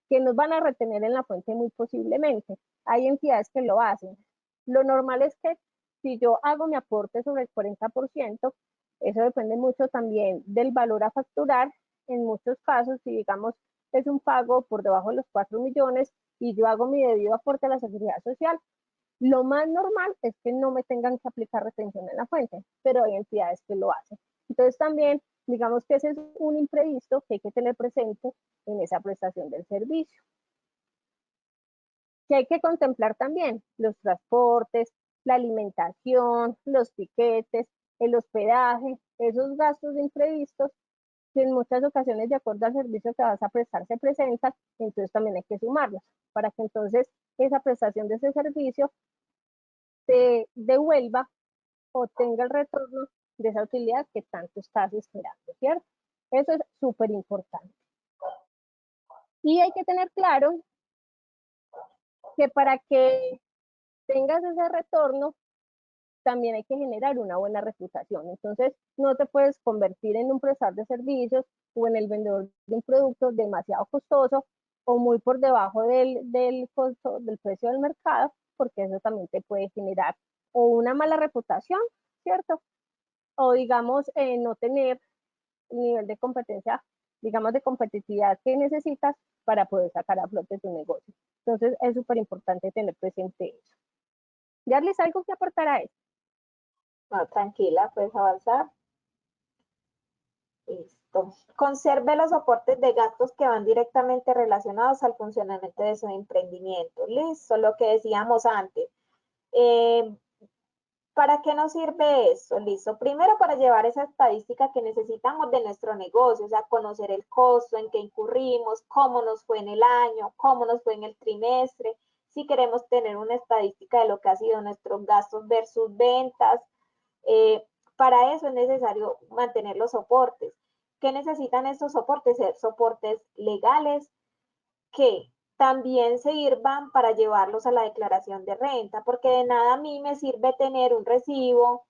que nos van a retener en la fuente muy posiblemente. Hay entidades que lo hacen. Lo normal es que si yo hago mi aporte sobre el 40%, eso depende mucho también del valor a facturar. En muchos casos, si digamos es un pago por debajo de los 4 millones y yo hago mi debido aporte a la seguridad social, lo más normal es que no me tengan que aplicar retención en la fuente, pero hay entidades que lo hacen. Entonces también, digamos que ese es un imprevisto que hay que tener presente en esa prestación del servicio. Que hay que contemplar también los transportes, la alimentación, los tiquetes, el hospedaje, esos gastos imprevistos que en muchas ocasiones, de acuerdo al servicio que vas a prestar, se presentan, entonces también hay que sumarlos para que entonces esa prestación de ese servicio te devuelva o tenga el retorno de esa utilidad que tanto estás esperando, ¿cierto? Eso es súper importante. Y hay que tener claro que para que tengas ese retorno, también hay que generar una buena reputación. Entonces, no te puedes convertir en un prestador de servicios o en el vendedor de un producto demasiado costoso o muy por debajo del costo, del precio del mercado, porque eso también te puede generar o una mala reputación, ¿cierto? O digamos, no tener el nivel de competencia, digamos, de competitividad que necesitas para poder sacar a flote tu negocio. Entonces, es súper importante tener presente eso. ¿Yarlis, algo que aportar a esto? No, tranquila, puedes avanzar. Listo. Conserve los soportes de gastos que van directamente relacionados al funcionamiento de su emprendimiento. Listo, lo que decíamos antes. ¿Para qué nos sirve eso? Listo. Primero, para llevar esa estadística que necesitamos de nuestro negocio, o sea, conocer el costo, en qué incurrimos, cómo nos fue en el año, cómo nos fue en el trimestre, si queremos tener una estadística de lo que ha sido nuestros gastos versus ventas. Para eso es necesario mantener los soportes. ¿Qué necesitan estos soportes? Soportes legales que también sirvan para llevarlos a la declaración de renta, porque de nada a mí me sirve tener un recibo,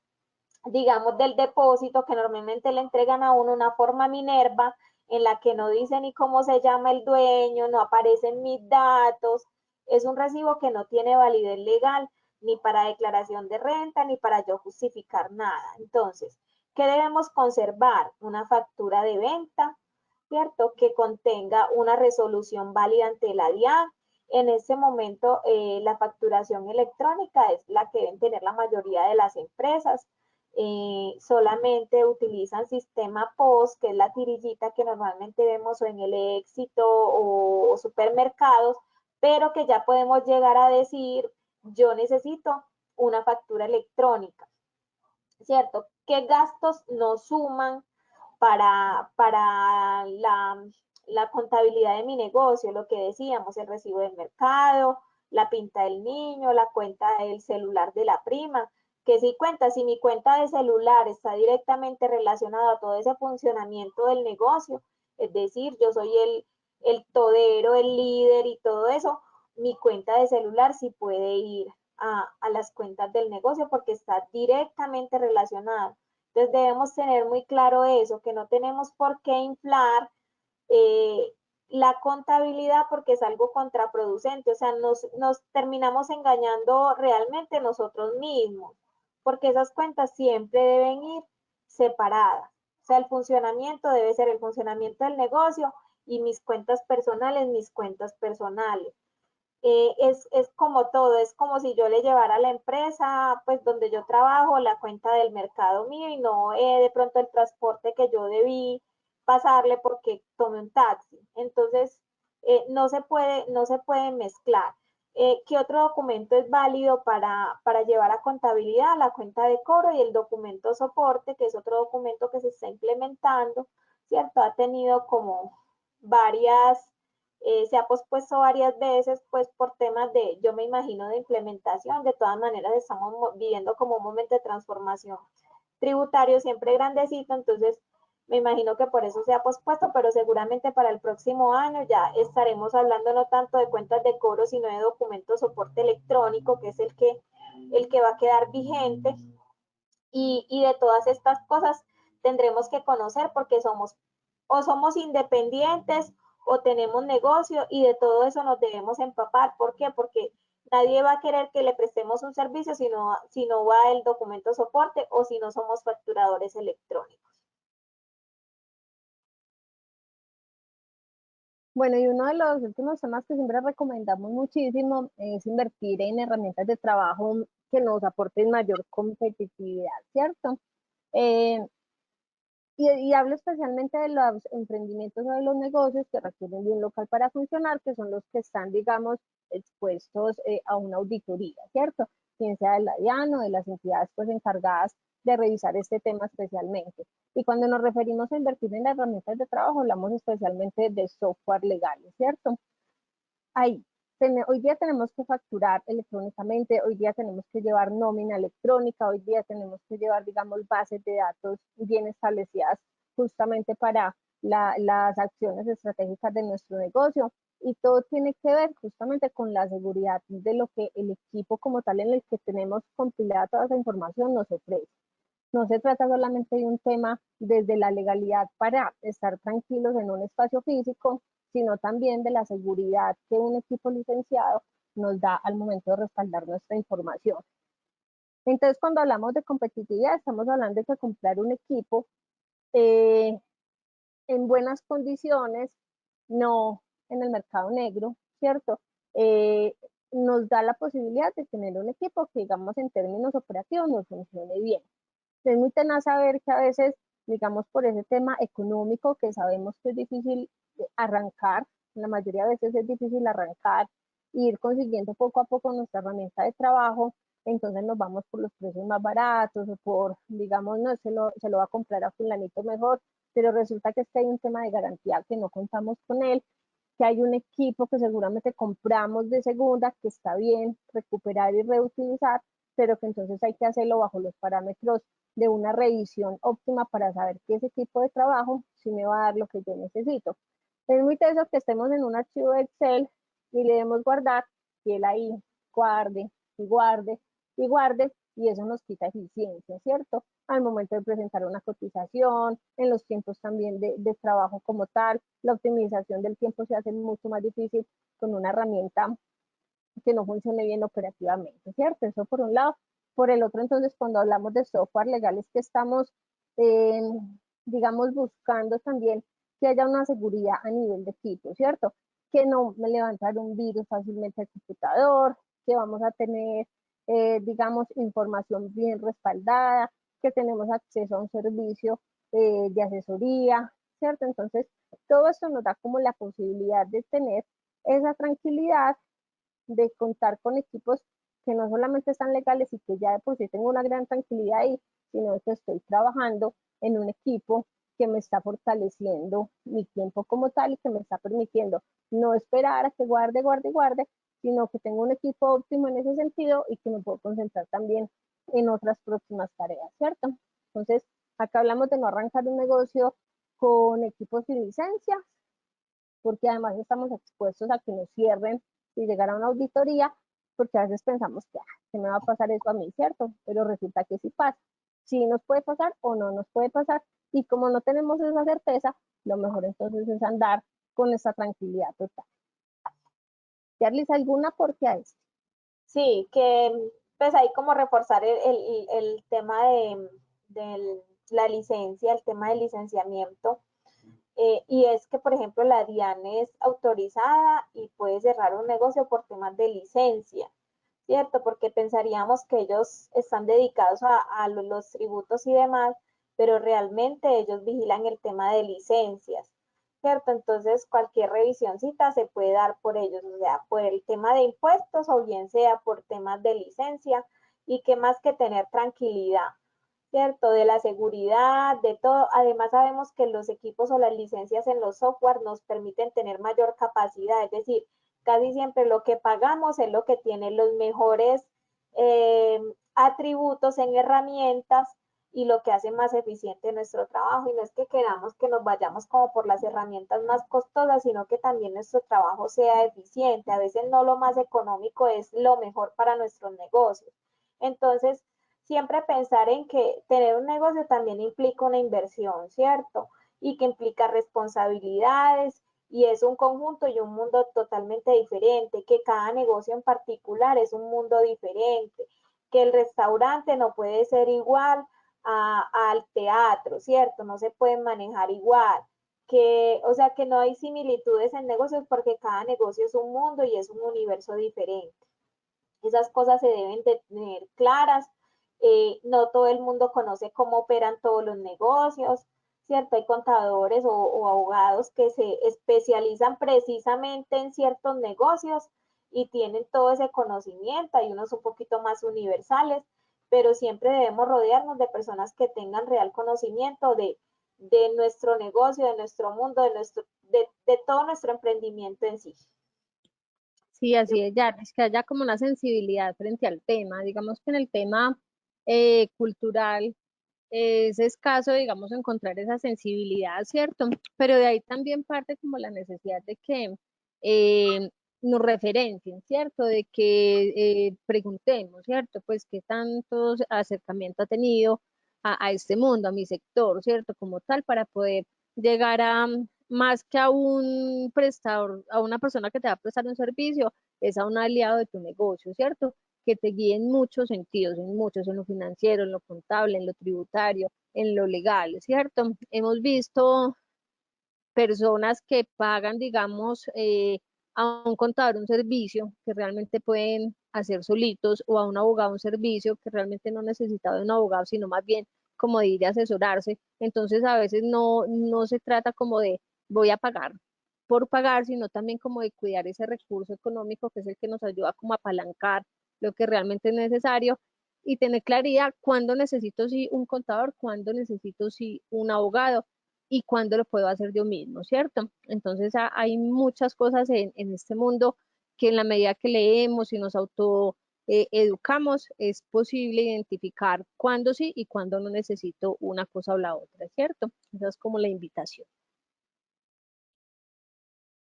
digamos, del depósito que normalmente le entregan a uno una forma Minerva en la que no dice ni cómo se llama el dueño, no aparecen mis datos, es un recibo que no tiene validez legal ni para declaración de renta ni para yo justificar nada. Entonces, ¿qué debemos conservar? Una factura de venta, ¿cierto? Que contenga una resolución válida ante la DIAN. En este momento, la facturación electrónica es la que deben tener la mayoría de las empresas. Solamente utilizan sistema POS, que es la tirillita que normalmente vemos en el Éxito o supermercados, pero que ya podemos llegar a decir, yo necesito una factura electrónica, ¿cierto? ¿Qué gastos nos suman para la contabilidad de mi negocio? Lo que decíamos, el recibo del mercado, la pinta del niño, la cuenta del celular de la prima, que si cuenta, si mi cuenta de celular está directamente relacionada a todo ese funcionamiento del negocio, es decir, yo soy el todero, el líder y todo eso, mi cuenta de celular sí puede ir a las cuentas del negocio porque está directamente relacionada. Entonces debemos tener muy claro eso, que no tenemos por qué inflar la contabilidad porque es algo contraproducente, o sea, nos terminamos engañando realmente nosotros mismos, porque esas cuentas siempre deben ir separadas. O sea, el funcionamiento debe ser el funcionamiento del negocio y mis cuentas personales, mis cuentas personales. Es como todo, es como si yo le llevara a la empresa, pues donde yo trabajo, la cuenta del mercado mío y no de pronto el transporte que yo debí pasarle porque tomé un taxi. Entonces, no se puede mezclar. ¿Qué otro documento es válido para llevar a contabilidad? La cuenta de cobro y el documento soporte, que es otro documento que se está implementando, ¿cierto? Ha tenido como varias Se ha pospuesto varias veces, pues por temas de, yo me imagino, de implementación. De todas maneras, estamos viviendo como un momento de transformación tributario siempre grandecito, entonces me imagino que por eso se ha pospuesto, pero seguramente para el próximo año ya estaremos hablando no tanto de cuentas de cobro, sino de documentos soporte electrónico, que es el que va a quedar vigente, y de todas estas cosas tendremos que conocer porque somos independientes o tenemos negocio, y de todo eso nos debemos empapar. ¿Por qué? Porque nadie va a querer que le prestemos un servicio si no va el documento soporte o si no somos facturadores electrónicos. Bueno, y uno de los últimos temas que siempre recomendamos muchísimo es invertir en herramientas de trabajo que nos aporten mayor competitividad, ¿cierto? Eh, y hablo especialmente de los emprendimientos o de los negocios que requieren de un local para funcionar, que son los que están, digamos, expuestos a una auditoría, ¿cierto? Quien sea de la DIAN o de las entidades pues encargadas de revisar este tema especialmente. Y cuando nos referimos a invertir en herramientas de trabajo, hablamos especialmente de software legal, ¿cierto? Ahí, hoy día tenemos que facturar electrónicamente, hoy día tenemos que llevar nómina electrónica, hoy día tenemos que llevar, digamos, bases de datos bien establecidas justamente para las acciones estratégicas de nuestro negocio, y todo tiene que ver justamente con la seguridad de lo que el equipo como tal en el que tenemos compilada toda esa información nos ofrece. No se trata solamente de un tema desde la legalidad para estar tranquilos en un espacio físico, sino también de la seguridad que un equipo licenciado nos da al momento de respaldar nuestra información. Entonces, cuando hablamos de competitividad, estamos hablando de que comprar un equipo eh, en buenas condiciones, no en el mercado negro, ¿cierto? Eh, nos da la posibilidad de tener un equipo que, digamos, en términos operativos nos funcione bien. Es muy tenaz saber que a veces, digamos, por ese tema económico, que sabemos que es difícil arrancar, la mayoría de veces es difícil arrancar, e ir consiguiendo poco a poco nuestra herramienta de trabajo, entonces nos vamos por los precios más baratos o por, digamos, no, se lo va a comprar a fulanito mejor, pero resulta que es que hay un tema de garantía que no contamos con él, que hay un equipo que seguramente compramos de segunda, que está bien recuperar y reutilizar, pero que entonces hay que hacerlo bajo los parámetros de una revisión óptima para saber que ese tipo de trabajo sí me va a dar lo que yo necesito. Es muy teso que estemos en un archivo de Excel y le demos guardar, y él ahí guarde y guarde y guarde, y eso nos quita eficiencia, ¿cierto? Al momento de presentar una cotización, en los tiempos también de trabajo como tal, la optimización del tiempo se hace mucho más difícil con una herramienta que no funcione bien operativamente, ¿cierto? Eso por un lado. Por el otro, entonces, cuando hablamos de software legal, es que estamos, eh, digamos, buscando también que haya una seguridad a nivel de equipo, ¿cierto? Que no me levantar un virus fácilmente al computador, que vamos a tener, digamos, información bien respaldada, que tenemos acceso a un servicio de asesoría, ¿cierto? Entonces, todo esto nos da como la posibilidad de tener esa tranquilidad de contar con equipos que no solamente están legales y que ya de por sí tengo una gran tranquilidad ahí, sino que estoy trabajando en un equipo que me está fortaleciendo mi tiempo como tal y que me está permitiendo no esperar a que guarde, guarde, guarde, sino que tengo un equipo óptimo en ese sentido y que me puedo concentrar también en otras próximas tareas, ¿cierto? Entonces, acá hablamos de no arrancar un negocio con equipos sin licencia, porque además estamos expuestos a que nos cierren si llegara a una auditoría, porque a veces pensamos que se me va a pasar eso a mí, ¿cierto? Pero resulta que sí pasa. Sí nos puede pasar o no nos puede pasar, y como no tenemos esa certeza, lo mejor entonces es andar con esa tranquilidad total. ¿Darles alguna aporte a esto? Sí, que pues ahí como reforzar el tema de la licencia, el tema del licenciamiento. Y es que, por ejemplo, la DIAN es autorizada y puede cerrar un negocio por temas de licencia, ¿cierto? Porque pensaríamos que ellos están dedicados a los tributos y demás, pero realmente ellos vigilan el tema de licencias, ¿cierto? Entonces, cualquier revisioncita se puede dar por ellos, o sea, por el tema de impuestos o bien sea por temas de licencia, y qué más que tener tranquilidad, ¿cierto? De la seguridad, de todo. Además sabemos que los equipos o las licencias en los software nos permiten tener mayor capacidad, es decir, casi siempre lo que pagamos es lo que tiene los mejores atributos en herramientas y lo que hace más eficiente nuestro trabajo. Y no es que queramos que nos vayamos como por las herramientas más costosas, sino que también nuestro trabajo sea eficiente. A veces no lo más económico es lo mejor para nuestros negocios. Entonces, siempre pensar en que tener un negocio también implica una inversión, ¿cierto? Y que implica responsabilidades y es un conjunto y un mundo totalmente diferente, que cada negocio en particular es un mundo diferente, que el restaurante no puede ser igual al teatro, ¿cierto? No se pueden manejar igual, que, o sea, que no hay similitudes en negocios porque cada negocio es un mundo y es un universo diferente. Esas cosas se deben de tener claras. No todo el mundo conoce cómo operan todos los negocios, ¿cierto? Hay contadores o abogados que se especializan precisamente en ciertos negocios y tienen todo ese conocimiento. Hay unos un poquito más universales, pero siempre debemos rodearnos de personas que tengan real conocimiento de nuestro negocio, de nuestro mundo, de todo nuestro emprendimiento en sí. Sí, así es, ya, es que haya como una sensibilidad frente al tema. Digamos que en el tema cultural es escaso, digamos, encontrar esa sensibilidad, ¿cierto? Pero de ahí también parte como la necesidad de que eh, nos referencien, ¿cierto? De que preguntemos, ¿cierto? Pues qué tanto acercamiento ha tenido a este mundo, a mi sector, ¿cierto? Como tal, para poder llegar a, más que a un prestador, a una persona que te va a prestar un servicio, es a un aliado de tu negocio, ¿cierto? Que te guíe en muchos sentidos, en muchos, en lo financiero, en lo contable, en lo tributario, en lo legal, ¿cierto? Hemos visto personas que pagan, digamos, a un contador un servicio que realmente pueden hacer solitos o a un abogado un servicio que realmente no necesita de un abogado, sino más bien como de ir a asesorarse. Entonces a veces no se trata como de voy a pagar por pagar, sino también como de cuidar ese recurso económico que es el que nos ayuda como a apalancar lo que realmente es necesario y tener claridad cuándo necesito sí un contador, cuándo necesito sí un abogado y cuándo lo puedo hacer yo mismo, ¿cierto? Entonces hay muchas cosas en este mundo que en la medida que leemos y nos auto educamos, es posible identificar cuándo sí y cuándo no necesito una cosa o la otra, ¿cierto? Esa es como la invitación.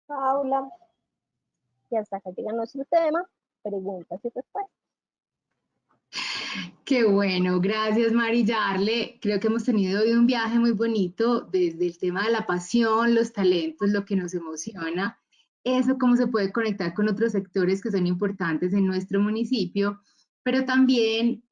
Paula. Y hasta acá llega nuestro tema, preguntas y respuestas. Qué bueno, gracias Mari Yarle. Creo que hemos tenido hoy un viaje muy bonito desde el tema de la pasión, los talentos, lo que nos emociona, eso cómo se puede conectar con otros sectores que son importantes en nuestro municipio, pero también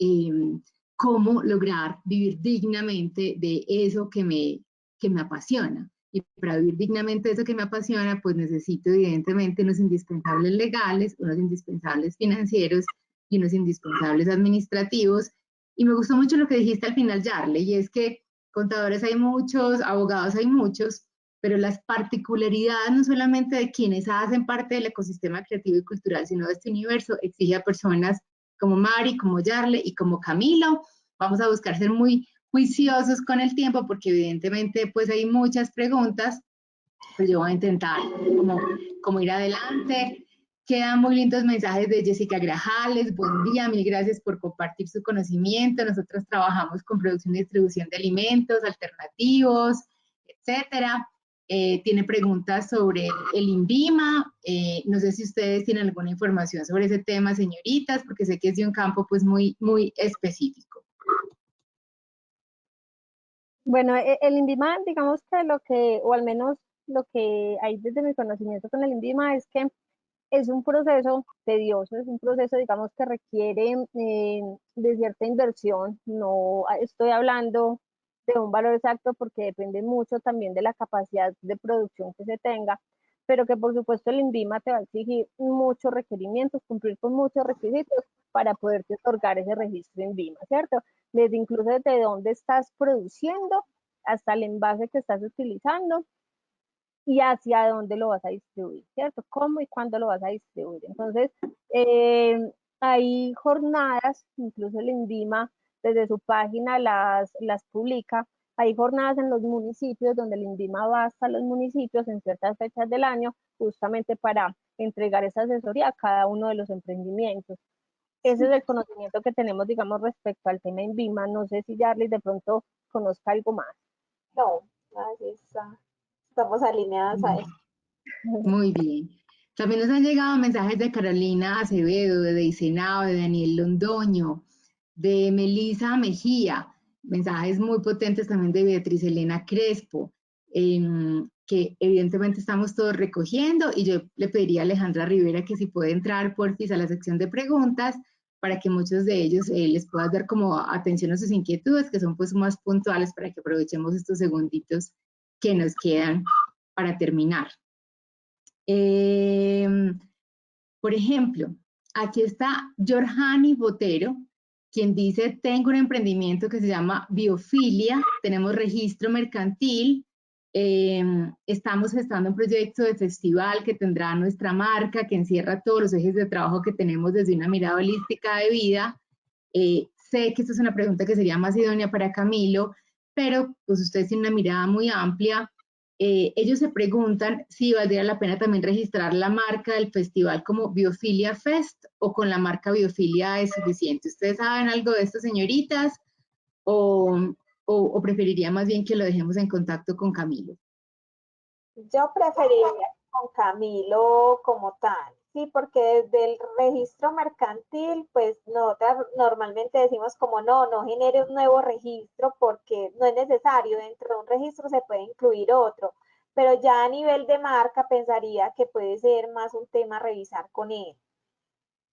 cómo lograr vivir dignamente de eso que me apasiona. Y para vivir dignamente de eso que me apasiona, pues necesito evidentemente unos indispensables legales, unos indispensables financieros y unos indispensables administrativos. Y me gustó mucho lo que dijiste al final, Yarle, y es que contadores hay muchos, abogados hay muchos, pero las particularidades no solamente de quienes hacen parte del ecosistema creativo y cultural, sino de este universo, exige a personas como Mari, como Yarle y como Camilo. Vamos a buscar ser muy juiciosos con el tiempo porque evidentemente pues hay muchas preguntas, pues yo voy a intentar como ir adelante. Quedan muy lindos mensajes de Jessica Grajales. Buen día, mil gracias por compartir su conocimiento. Nosotros trabajamos con producción y distribución de alimentos alternativos, etcétera. Tiene preguntas sobre el INVIMA. No sé si ustedes tienen alguna información sobre ese tema, señoritas, porque sé que es de un campo pues muy específico. Bueno, el INVIMA, digamos que lo que, o al menos lo que hay desde mi conocimiento con el INVIMA es que es un proceso tedioso, es un proceso, digamos, que requiere de cierta inversión. No estoy hablando de un valor exacto porque depende mucho también de la capacidad de producción que se tenga, pero que por supuesto el INVIMA te va a exigir muchos requerimientos, cumplir con muchos requisitos para poderte otorgar ese registro INVIMA, ¿cierto? Desde incluso desde dónde estás produciendo hasta el envase que estás utilizando y hacia dónde lo vas a distribuir, ¿cierto? ¿Cómo y cuándo lo vas a distribuir? Entonces, hay jornadas, incluso el INVIMA desde su página las publica. Hay jornadas en los municipios donde el INVIMA va hasta los municipios en ciertas fechas del año justamente para entregar esa asesoría a cada uno de los emprendimientos. Ese es el conocimiento que tenemos, digamos, respecto al tema INVIMA. No sé si Yarlis de pronto conozca algo más. No, así está. Estamos alineadas a eso. Muy bien. También nos han llegado mensajes de Carolina Acevedo, de Deisenao, de Daniel Londoño, de Melisa Mejía, mensajes muy potentes también de Beatriz Elena Crespo, que evidentemente estamos todos recogiendo, y yo le pediría a Alejandra Rivera que si puede entrar porfis a la sección de preguntas para que muchos de ellos les puedas dar como atención a sus inquietudes, que son pues más puntuales, para que aprovechemos estos segunditos que nos quedan para terminar. Por ejemplo, aquí está Jorjani Botero, quien dice: tengo un emprendimiento que se llama Biofilia, tenemos registro mercantil, estamos gestando un proyecto de festival que tendrá nuestra marca, que encierra todos los ejes de trabajo que tenemos desde una mirada holística de vida. Sé que esta es una pregunta que sería más idónea para Camilo, pero pues ustedes tienen una mirada muy amplia. Ellos se preguntan si valdría la pena también registrar la marca del festival como Biofilia Fest, o con la marca Biofilia es suficiente. ¿Ustedes saben algo de esto, señoritas? ¿O preferiría más bien que lo dejemos en contacto con Camilo? Yo preferiría con Camilo como tal, sí, porque desde el registro mercantil, pues nosotras normalmente decimos como no genere un nuevo registro porque no es necesario, dentro de un registro se puede incluir otro, pero ya a nivel de marca pensaría que puede ser más un tema a revisar con él.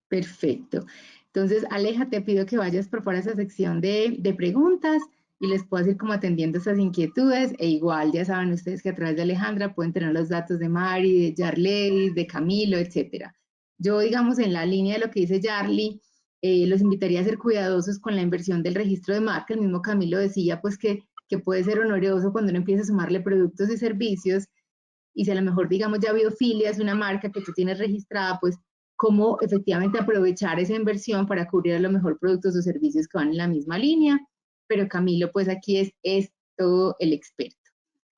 Perfecto. Entonces, Aleja, te pido que vayas por fuera a esa sección de preguntas y les puedas ir como atendiendo esas inquietudes. E igual, ya saben ustedes que a través de Alejandra pueden tener los datos de Mari, de Yarley, de Camilo, etcétera. Yo, digamos, en la línea de lo que dice Yarly, los invitaría a ser cuidadosos con la inversión del registro de marca. El mismo Camilo decía, pues, que puede ser oneroso cuando uno empieza a sumarle productos y servicios. Y si a lo mejor, digamos, ya Biofilia es una marca que tú tienes registrada, pues cómo efectivamente aprovechar esa inversión para cubrir a lo mejor productos o servicios que van en la misma línea. Pero Camilo, pues aquí es todo el experto.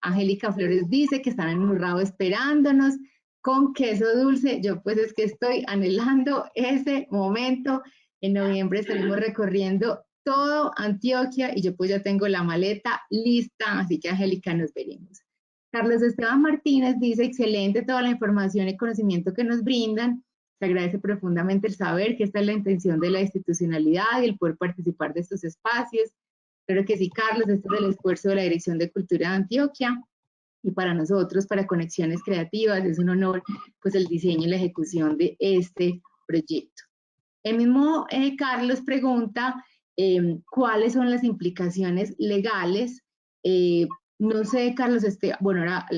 Angélica Flores dice que están en Urrao esperándonos con queso dulce. Yo pues es que estoy anhelando ese momento. En noviembre estaremos recorriendo todo Antioquia y yo pues ya tengo la maleta lista, así que Angélica, nos veremos. Carlos Esteban Martínez dice: excelente toda la información y conocimiento que nos brindan. Se agradece profundamente el saber que esta es la intención de la institucionalidad y el poder participar de estos espacios. Claro que sí, Carlos, este es el esfuerzo de la Dirección de Cultura de Antioquia, y para nosotros, para Conexiones Creativas, es un honor pues el diseño y la ejecución de este proyecto. El mismo Carlos pregunta cuáles son las implicaciones legales. No sé, Carlos, bueno, ahora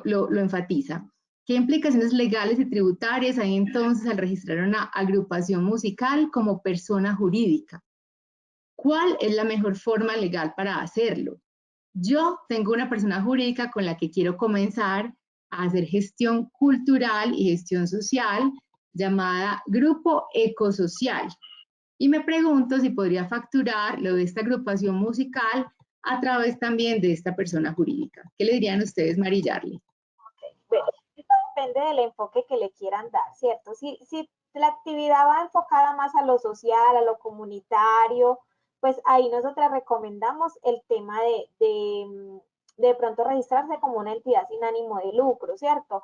lo enfatiza. ¿Qué implicaciones legales y tributarias hay entonces al registrar una agrupación musical como persona jurídica? ¿Cuál es la mejor forma legal para hacerlo? Yo tengo una persona jurídica con la que quiero comenzar a hacer gestión cultural y gestión social llamada Grupo Ecosocial. Y me pregunto si podría facturar lo de esta agrupación musical a través también de esta persona jurídica. ¿Qué le dirían ustedes, Mari Yarly? Bueno, esto depende del enfoque que le quieran dar, ¿cierto? Si la actividad va enfocada más a lo social, a lo comunitario, pues ahí nosotras recomendamos el tema de pronto registrarse como una entidad sin ánimo de lucro, ¿cierto?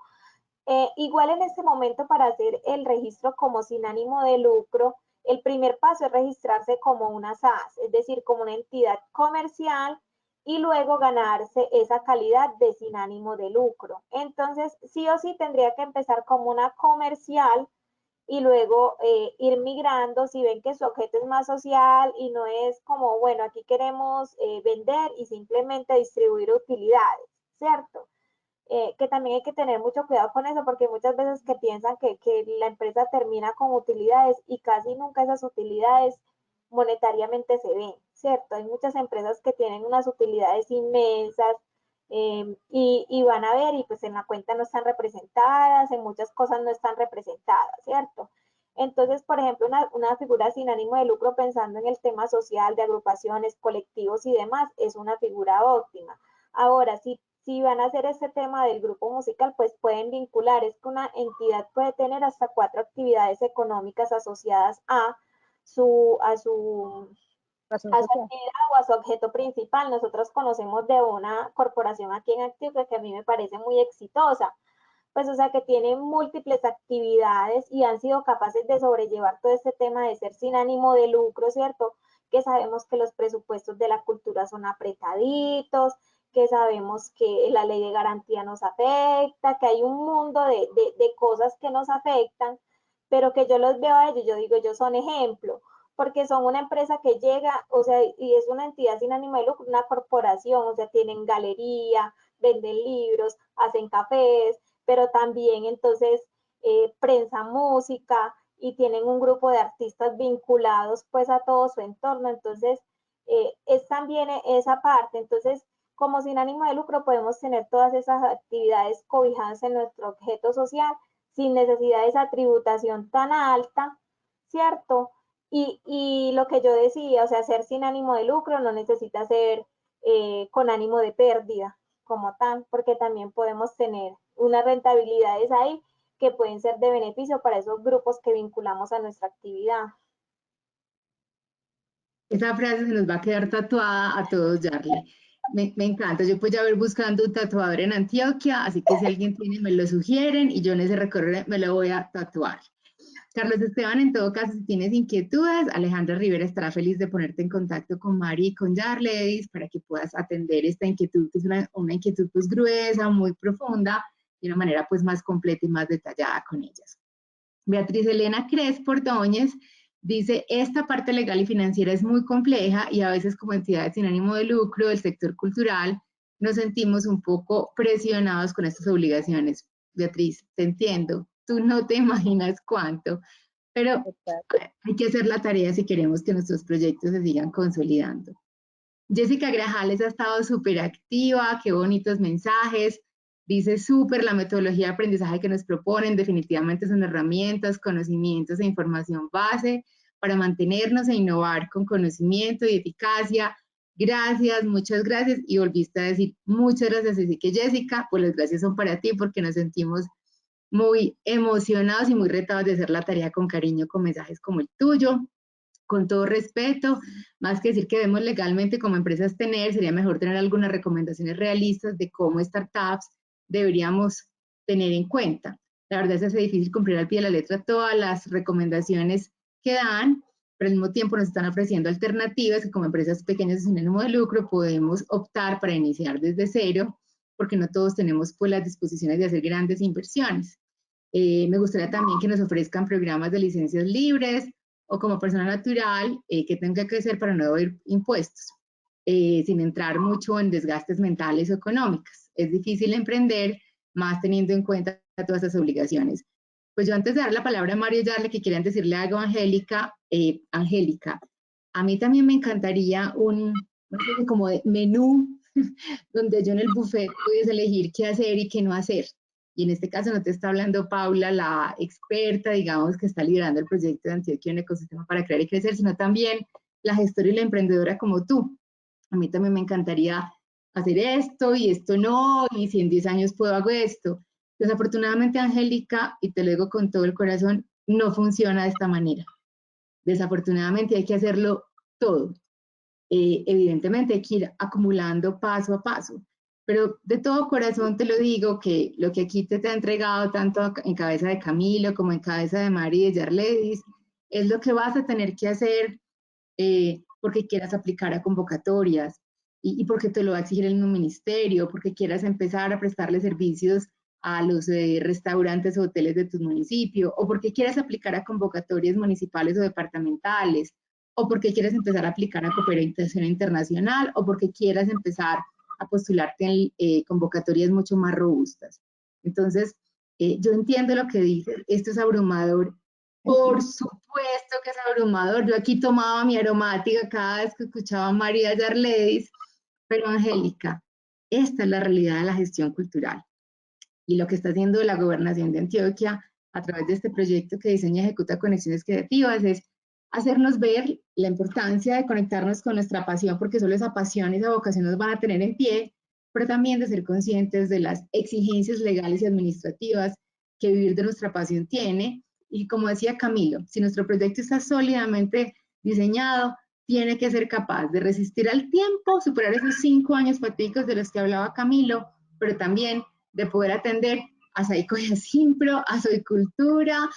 Igual en este momento, para hacer el registro como sin ánimo de lucro, el primer paso es registrarse como una SAS, es decir, como una entidad comercial, y luego ganarse esa calidad de sin ánimo de lucro. Entonces, sí o sí tendría que empezar como una comercial y luego ir migrando si ven que su objeto es más social y no es como, bueno, aquí queremos vender y simplemente distribuir utilidades, ¿cierto? Que también hay que tener mucho cuidado con eso, porque muchas veces que piensan que la empresa termina con utilidades y casi nunca esas utilidades monetariamente se ven, ¿cierto? Hay muchas empresas que tienen unas utilidades inmensas y van a ver y pues en la cuenta no están representadas, en muchas cosas no están representadas, ¿cierto? Entonces, por ejemplo, una figura sin ánimo de lucro pensando en el tema social de agrupaciones, colectivos y demás, es una figura óptima. Ahora, si van a hacer este tema del grupo musical, pues pueden vincular, es que una entidad puede tener hasta 4 actividades económicas asociadas a su actividad o a su objeto principal. Nosotros conocemos de una corporación aquí en Antioquia que a mí me parece muy exitosa, pues o sea que tienen múltiples actividades y han sido capaces de sobrellevar todo este tema de ser sin ánimo de lucro, ¿cierto? Que sabemos que los presupuestos de la cultura son apretaditos, que sabemos que la ley de garantía nos afecta, que hay un mundo de cosas que nos afectan, pero que yo los veo a ellos, yo digo, ellos son ejemplo, porque son una empresa que llega, o sea, y es una entidad sin ánimo de lucro, una corporación, o sea, tienen galería, venden libros, hacen cafés, pero también entonces prensa música y tienen un grupo de artistas vinculados pues a todo su entorno, entonces es también esa parte, entonces como sin ánimo de lucro podemos tener todas esas actividades cobijadas en nuestro objeto social sin necesidad de esa tributación tan alta, ¿cierto? Y lo que yo decía, o sea, ser sin ánimo de lucro no necesita ser con ánimo de pérdida como tal, porque también podemos tener unas rentabilidades ahí que pueden ser de beneficio para esos grupos que vinculamos a nuestra actividad. Esa frase se nos va a quedar tatuada a todos, Yarle. Me encanta. Yo pues ya ver buscando un tatuador en Antioquia, así que si alguien tiene, me lo sugieren y yo en ese recorrido me lo voy a tatuar. Carlos Esteban, en todo caso, si tienes inquietudes, Alejandra Rivera estará feliz de ponerte en contacto con Mari y con Yarledis para que puedas atender esta inquietud, que es una inquietud pues gruesa, muy profunda, de una manera pues más completa y más detallada con ellas. Beatriz Elena Crespo Ordóñez dice, esta parte legal y financiera es muy compleja y a veces como entidades sin ánimo de lucro del sector cultural nos sentimos un poco presionados con estas obligaciones. Beatriz, te entiendo, tú no te imaginas cuánto, pero hay que hacer la tarea si queremos que nuestros proyectos se sigan consolidando. Jessica Grajales ha estado súper activa, qué bonitos mensajes. Dice súper la metodología de aprendizaje que nos proponen, definitivamente son herramientas, conocimientos e información base para mantenernos e innovar con conocimiento y eficacia. Gracias, muchas gracias. Y volviste a decir muchas gracias. Así que Jessica, pues las gracias son para ti porque nos sentimos muy emocionados y muy retados de hacer la tarea con cariño, con mensajes como el tuyo. Con todo respeto, más que decir que debemos legalmente como empresas tener, sería mejor tener algunas recomendaciones realistas de cómo startups deberíamos tener en cuenta. La verdad es que es difícil cumplir al pie de la letra todas las recomendaciones que dan, pero al mismo tiempo nos están ofreciendo alternativas que como empresas pequeñas sin ánimo de lucro podemos optar para iniciar desde cero, porque no todos tenemos pues las disposiciones de hacer grandes inversiones. Me gustaría también que nos ofrezcan programas de licencias libres, o como persona natural que tenga que hacer para no evadir impuestos, sin entrar mucho en desgastes mentales o económicas. Es difícil emprender, más teniendo en cuenta todas esas obligaciones. Pues yo antes de dar la palabra a Mario Yarle, que quieran decirle algo a Angélica, Angélica, a mí también me encantaría un como de menú donde yo en el buffet pudiese elegir qué hacer y qué no hacer. Y en este caso no te está hablando Paula, la experta, digamos, que está liderando el proyecto de Antioquia, un ecosistema para crear y crecer, sino también la gestora y la emprendedora como tú. A mí también me encantaría hacer esto y esto no, y si en 10 años puedo hago esto. Desafortunadamente, Angélica, y te lo digo con todo el corazón, no funciona de esta manera. Desafortunadamente hay que hacerlo todo. Evidentemente hay que ir acumulando paso a paso. Pero de todo corazón te lo digo que lo que aquí te ha entregado tanto en cabeza de Camilo como en cabeza de Mari y de Yarledis es lo que vas a tener que hacer porque quieras aplicar a convocatorias y porque te lo va a exigir el mismo ministerio, porque quieras empezar a prestarle servicios a los restaurantes o hoteles de tu municipio, o porque quieras aplicar a convocatorias municipales o departamentales, o porque quieras empezar a aplicar a cooperación internacional, o porque quieras empezar a postularte en convocatorias mucho más robustas. Entonces, yo entiendo lo que dices, esto es abrumador. Por supuesto que es abrumador. Yo aquí tomaba mi aromática cada vez que escuchaba a María Yarledis, pero Angélica, esta es la realidad de la gestión cultural. Y lo que está haciendo la gobernación de Antioquia a través de este proyecto que diseña y ejecuta conexiones creativas es hacernos ver la importancia de conectarnos con nuestra pasión, porque solo esa pasión y esa vocación nos van a tener en pie, pero también de ser conscientes de las exigencias legales y administrativas que vivir de nuestra pasión tiene. Y como decía Camilo, si nuestro proyecto está sólidamente diseñado, tiene que ser capaz de resistir al tiempo, superar esos 5 años fatídicos de los que hablaba Camilo, pero también de poder atender a Saico y a Simpro, a Soycultura,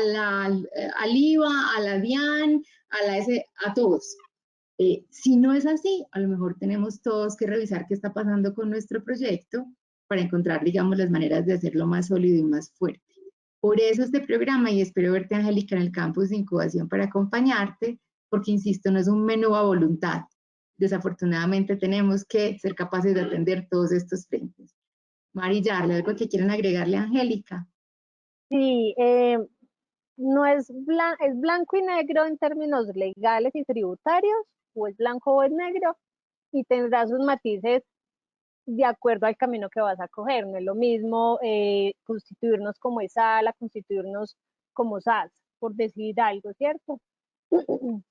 al IVA, a la DIAN, a la S, a todos. Si no es así, a lo mejor tenemos todos que revisar qué está pasando con nuestro proyecto para encontrar, digamos, las maneras de hacerlo más sólido y más fuerte. Por eso este programa, y espero verte, Angélica, en el campus de incubación para acompañarte, porque, insisto, no es un menú a voluntad. Desafortunadamente tenemos que ser capaces de atender todos estos frentes. Mari, Yarle, ¿algo que quieran agregarle a Angélica? Sí, no es, es blanco y negro en términos legales y tributarios, o es blanco o es negro, y tendrá sus matices de acuerdo al camino que vas a coger. No es lo mismo constituirnos como ESAL a constituirnos como SAS, por decir algo, ¿cierto?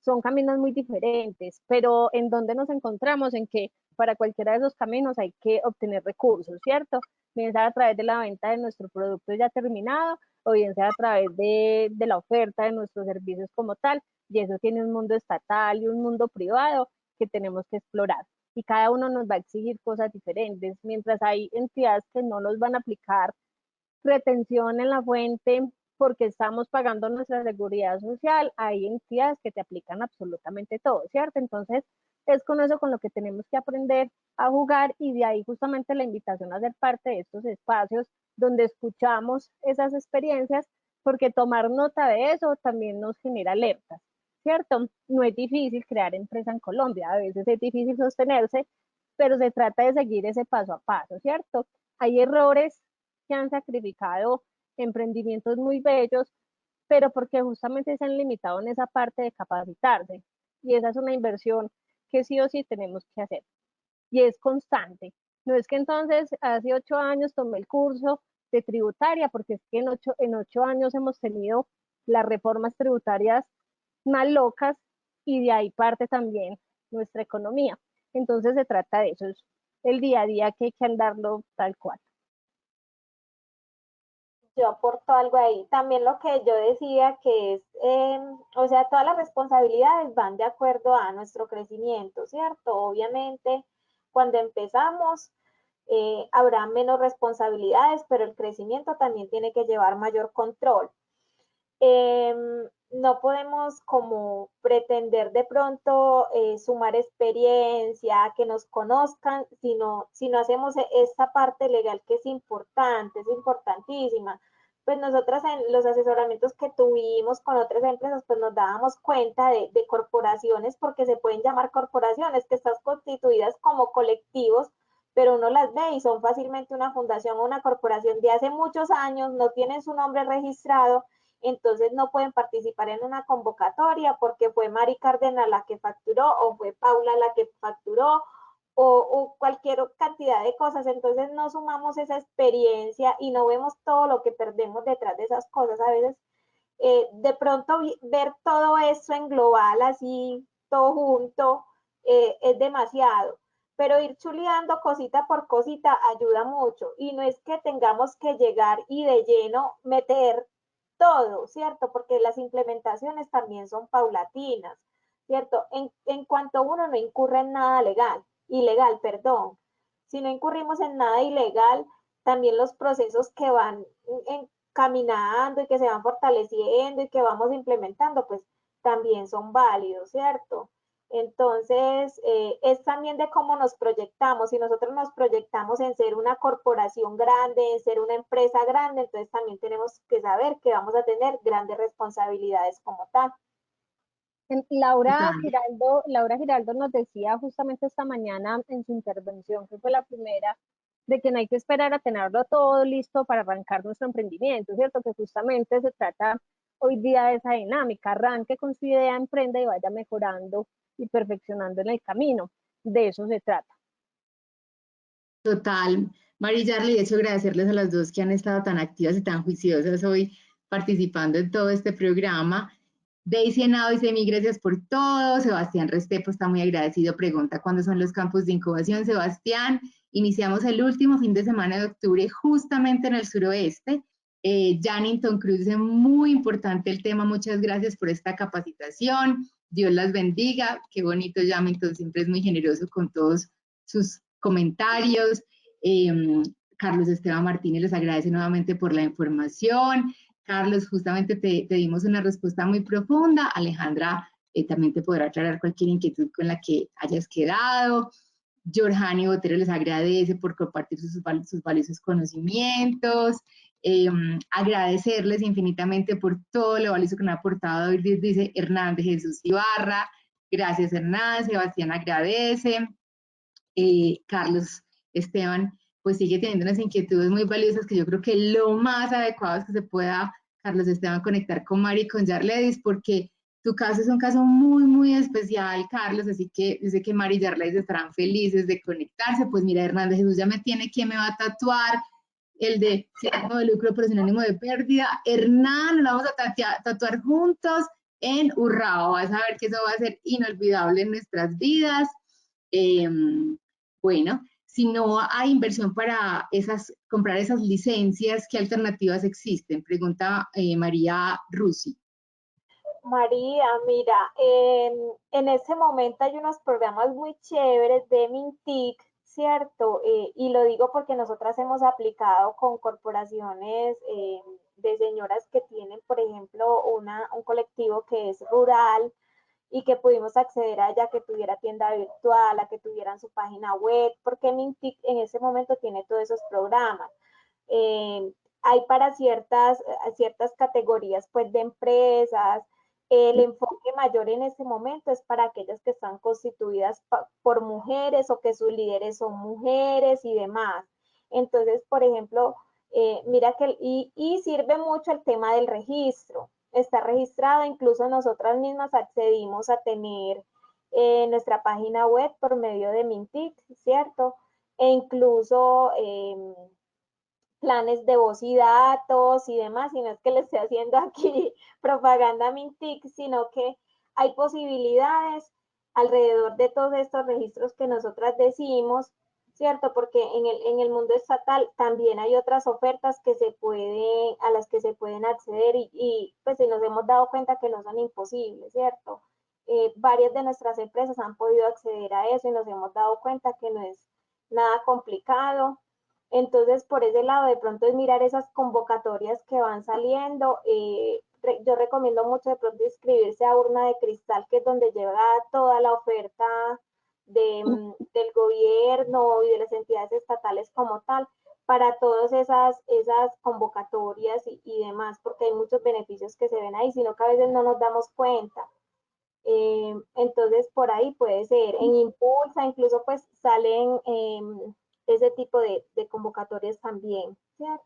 Son caminos muy diferentes, pero ¿en dónde nos encontramos? En que para cualquiera de esos caminos hay que obtener recursos, ¿cierto? Bien sea a través de la venta de nuestro producto ya terminado, o bien sea a través de la oferta de nuestros servicios como tal, y eso tiene un mundo estatal y un mundo privado que tenemos que explorar. Y cada uno nos va a exigir cosas diferentes, mientras hay entidades que no nos van a aplicar retención en la fuente porque estamos pagando nuestra seguridad social, hay entidades que te aplican absolutamente todo, ¿cierto? Entonces, es con eso con lo que tenemos que aprender a jugar, y de ahí justamente la invitación a ser parte de estos espacios donde escuchamos esas experiencias, porque tomar nota de eso también nos genera alertas, ¿cierto? No es difícil crear empresa en Colombia, a veces es difícil sostenerse, pero se trata de seguir ese paso a paso, ¿cierto? Hay errores que han sacrificado emprendimientos muy bellos, pero porque justamente se han limitado en esa parte de capacitarse. Y esa es una inversión que sí o sí tenemos que hacer. Y es constante. No es que entonces hace 8 años tomé el curso de tributaria, porque es que en 8 años hemos tenido las reformas tributarias más locas, y de ahí parte también nuestra economía. Entonces se trata de eso, es el día a día que hay que andarlo tal cual. Yo aporto algo ahí. También lo que yo decía que es, o sea, todas las responsabilidades van de acuerdo a nuestro crecimiento, ¿cierto? Obviamente, cuando empezamos, habrá menos responsabilidades, pero el crecimiento también tiene que llevar mayor control. No podemos como pretender de pronto sumar experiencia, que nos conozcan, si no hacemos esta parte legal que es importante, es importantísima. Pues nosotras en los asesoramientos que tuvimos con otras empresas, pues nos dábamos cuenta de corporaciones, porque se pueden llamar corporaciones, que están constituidas como colectivos, pero uno las ve y son fácilmente una fundación o una corporación de hace muchos años, no tienen su nombre registrado, entonces no pueden participar en una convocatoria porque fue Mari Cárdenas la que facturó, o fue Paula la que facturó, o cualquier cantidad de cosas. Entonces no sumamos esa experiencia y no vemos todo lo que perdemos detrás de esas cosas. A veces de pronto ver todo eso en global, así, todo junto, es demasiado. Pero ir chuleando cosita por cosita ayuda mucho. Y no es que tengamos que llegar y de lleno meter todo, ¿cierto? Porque las implementaciones también son paulatinas, ¿cierto? En cuanto uno no incurre en nada ilegal, perdón. Si no incurrimos en nada ilegal, también los procesos que van caminando y que se van fortaleciendo y que vamos implementando, pues también son válidos, ¿cierto? Entonces, es también de cómo nos proyectamos. Si nosotros nos proyectamos en ser una corporación grande, en ser una empresa grande, entonces también tenemos que saber que vamos a tener grandes responsabilidades como tal. Laura Giraldo nos decía justamente esta mañana en su intervención, que fue la primera, de que no hay que esperar a tenerlo todo listo para arrancar nuestro emprendimiento, ¿cierto? Que justamente se trata hoy día de esa dinámica, arranque con su idea, emprenda y vaya mejorando y perfeccionando en el camino. De eso se trata. Total. Mari, Yarle, de hecho agradecerles a las dos que han estado tan activas y tan juiciosas hoy participando en todo este programa. Daisy Henao dice, mil gracias por todo. Sebastián Restrepo está muy agradecido, pregunta cuándo son los campus de incubación. Sebastián, iniciamos el último fin de semana de octubre justamente en el suroeste. Janington Cruz dice, muy importante el tema, muchas gracias por esta capacitación. Dios las bendiga, qué bonito Janington, siempre es muy generoso con todos sus comentarios. Carlos Esteban Martínez les agradece nuevamente por la información. Carlos, justamente te dimos una respuesta muy profunda. Alejandra también te podrá aclarar cualquier inquietud con la que hayas quedado. Jorjani Botero les agradece por compartir sus valiosos conocimientos. Agradecerles infinitamente por todo lo valioso que me ha aportado. Hoy dice Hernández Jesús Ibarra. Gracias, Hernán. Sebastián agradece. Carlos Esteban pues sigue teniendo unas inquietudes muy valiosas que yo creo que lo más adecuado es que se pueda, Carlos Esteban, conectar con Mari y con Yarledis, porque tu caso es un caso muy, muy especial, Carlos, así que yo sé que Mari y Yarledis estarán felices de conectarse. Pues mira, Hernández Jesús ya me tiene quién me va a tatuar, el de sin ánimo de lucro pero sin ánimo de pérdida. Hernán, lo vamos a tatuar juntos en Urrao, vas a ver que eso va a ser inolvidable en nuestras vidas. Bueno, si no hay inversión para comprar esas licencias, ¿qué alternativas existen? Pregunta María Rusi. María, mira, en ese momento hay unos programas muy chéveres de Mintic, ¿cierto? Y lo digo porque nosotras hemos aplicado con corporaciones de señoras que tienen, por ejemplo, un colectivo que es rural, y que pudimos acceder a ella, que tuviera tienda virtual, a que tuvieran su página web, porque Mintic en ese momento tiene todos esos programas. Hay para ciertas categorías pues de empresas. El enfoque mayor en este momento es para aquellas que están constituidas por mujeres o que sus líderes son mujeres y demás. Entonces, por ejemplo, mira que, y sirve mucho el tema del registro. Está registrado, incluso nosotras mismas accedimos a tener nuestra página web por medio de Mintic, ¿cierto? E incluso planes de voz y datos y demás, y no es que le esté haciendo aquí propaganda a Mintic, sino que hay posibilidades alrededor de todos estos registros que nosotras decimos, ¿cierto? Porque en el mundo estatal también hay otras ofertas que a las que se pueden acceder y pues nos hemos dado cuenta que no son imposibles, ¿cierto? Varias de nuestras empresas han podido acceder a eso y nos hemos dado cuenta que no es nada complicado. Entonces, por ese lado, de pronto es mirar esas convocatorias que van saliendo. Yo recomiendo mucho de pronto inscribirse a Urna de Cristal, que es donde llega toda la oferta del gobierno y de las entidades estatales como tal, para todas esas convocatorias y demás, porque hay muchos beneficios que se ven ahí, sino que a veces no nos damos cuenta. Entonces, por ahí puede ser. En Impulsa, incluso pues salen ese tipo de convocatorias también, ¿cierto?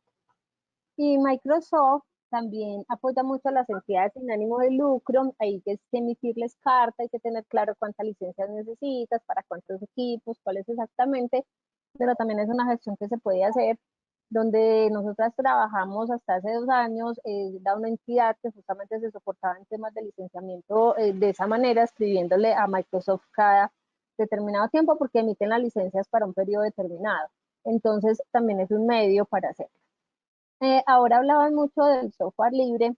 Y Microsoft también apoya mucho a las entidades sin ánimo de lucro. Hay que emitirles carta, hay que tener claro cuántas licencias necesitas, para cuántos equipos, cuáles exactamente, pero también es una gestión que se puede hacer. Donde nosotras trabajamos hasta hace 2 años, era una entidad que justamente se soportaba en temas de licenciamiento de esa manera, escribiéndole a Microsoft cada determinado tiempo, porque emiten las licencias para un periodo determinado. Entonces también es un medio para hacerlo. Ahora hablaban mucho del software libre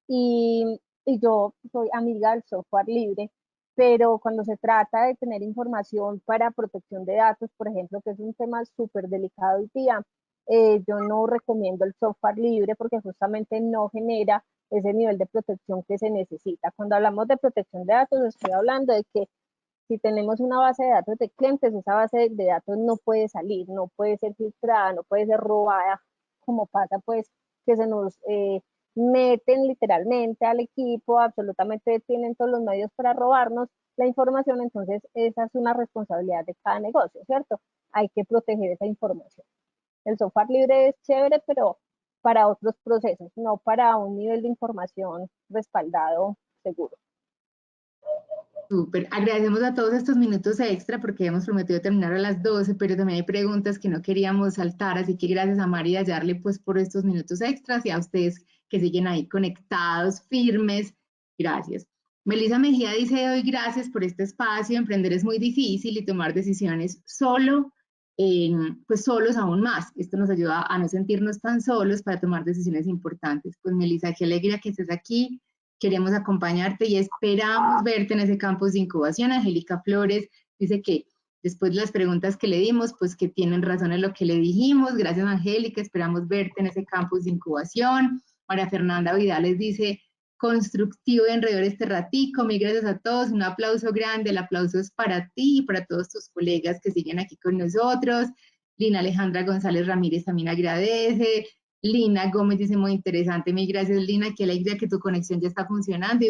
y yo soy amiga del software libre, pero cuando se trata de tener información para protección de datos, por ejemplo, que es un tema súper delicado hoy día, yo no recomiendo el software libre porque justamente no genera ese nivel de protección que se necesita. Cuando hablamos de protección de datos, estoy hablando de que si tenemos una base de datos de clientes, esa base de datos no puede salir, no puede ser filtrada, no puede ser robada, como pasa pues que se nos meten literalmente al equipo, absolutamente tienen todos los medios para robarnos la información. Entonces esa es una responsabilidad de cada negocio, ¿cierto? Hay que proteger esa información. El software libre es chévere, pero para otros procesos, no para un nivel de información respaldado seguro. Súper, agradecemos a todos estos minutos extra porque hemos prometido terminar a las 12, pero también hay preguntas que no queríamos saltar, así que gracias a María y a Yarle pues por estos minutos extras y a ustedes que siguen ahí conectados, firmes. Gracias. Melissa Mejía dice hoy gracias por este espacio. Emprender es muy difícil y tomar decisiones pues solos aún más. Esto nos ayuda a no sentirnos tan solos para tomar decisiones importantes. Pues Melissa, qué alegría que estés aquí. Queremos acompañarte y esperamos verte en ese campus de incubación. Angélica Flores dice que después de las preguntas que le dimos, pues que tienen razón en lo que le dijimos. Gracias, Angélica. Esperamos verte en ese campus de incubación. María Fernanda Vidales dice, constructivo y enredador este ratico. Mil gracias a todos. Un aplauso grande. El aplauso es para ti y para todos tus colegas que siguen aquí con nosotros. Lina Alejandra González Ramírez también agradece. Lina Gómez dice, muy interesante. Mil gracias, Lina. Qué alegría que tu conexión ya está funcionando. Y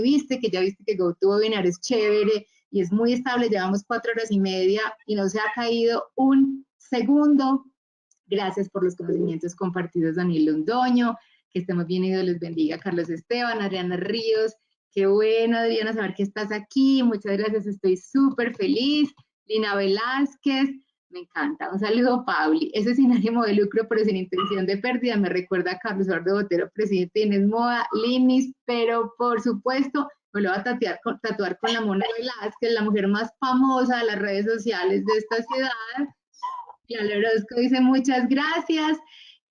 ya viste que GoToWebinar es chévere y es muy estable. Llevamos 4 horas y media y no se ha caído un segundo. Gracias por los conocimientos compartidos, Daniel Londoño. Que estemos bien y Dios les bendiga. Carlos Esteban, Adriana Ríos. Qué bueno, Adriana, saber que estás aquí. Muchas gracias, estoy súper feliz. Lina Velázquez, me encanta. Un saludo, Pauli. Ese sin ánimo de lucro, pero sin intención de pérdida, me recuerda a Carlos Eduardo Botero, presidente de Inés Moda, Linis, pero por supuesto, me lo voy a tatuar con la Mona Velázquez, la mujer más famosa de las redes sociales de esta ciudad. Y Orozco dice muchas gracias.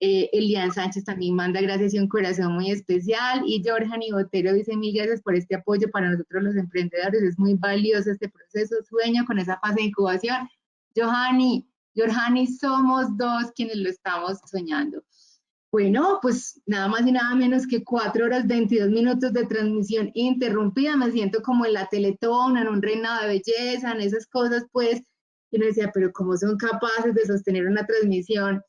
Elian Sánchez también manda gracias y un corazón muy especial. Y Jorjani Botero dice mil gracias por este apoyo para nosotros los emprendedores. Es muy valioso este proceso. Sueño con esa fase de incubación. Jorjani, somos dos quienes lo estamos soñando. Bueno, pues nada más y nada menos que 4 horas 22 minutos de transmisión interrumpida. Me siento como en la Teletón, en un reinado de belleza, en esas cosas, pues. Y uno decía, pero ¿cómo son capaces de sostener una transmisión?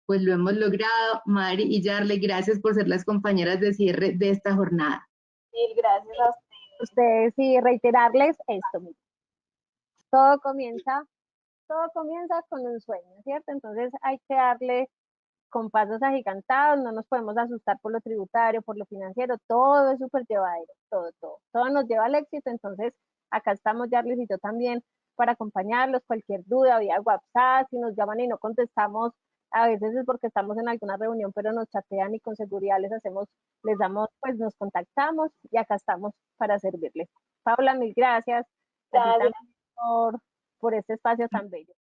Pues lo hemos logrado. Mari y Yarley, gracias por ser las compañeras de cierre de esta jornada. Mil gracias a ustedes y reiterarles esto mismo. Todo comienza con un sueño, ¿cierto? Entonces hay que darle con pasos agigantados, no nos podemos asustar por lo tributario, por lo financiero, todo es súper llevadero, todo nos lleva al éxito. Entonces acá estamos Yarlis y yo también para acompañarlos. Cualquier duda vía WhatsApp, si nos llaman y no contestamos, a veces es porque estamos en alguna reunión, pero nos chatean y con seguridad les damos, pues nos contactamos y acá estamos para servirles. Paula, mil gracias. Gracias. Por este espacio tan bello.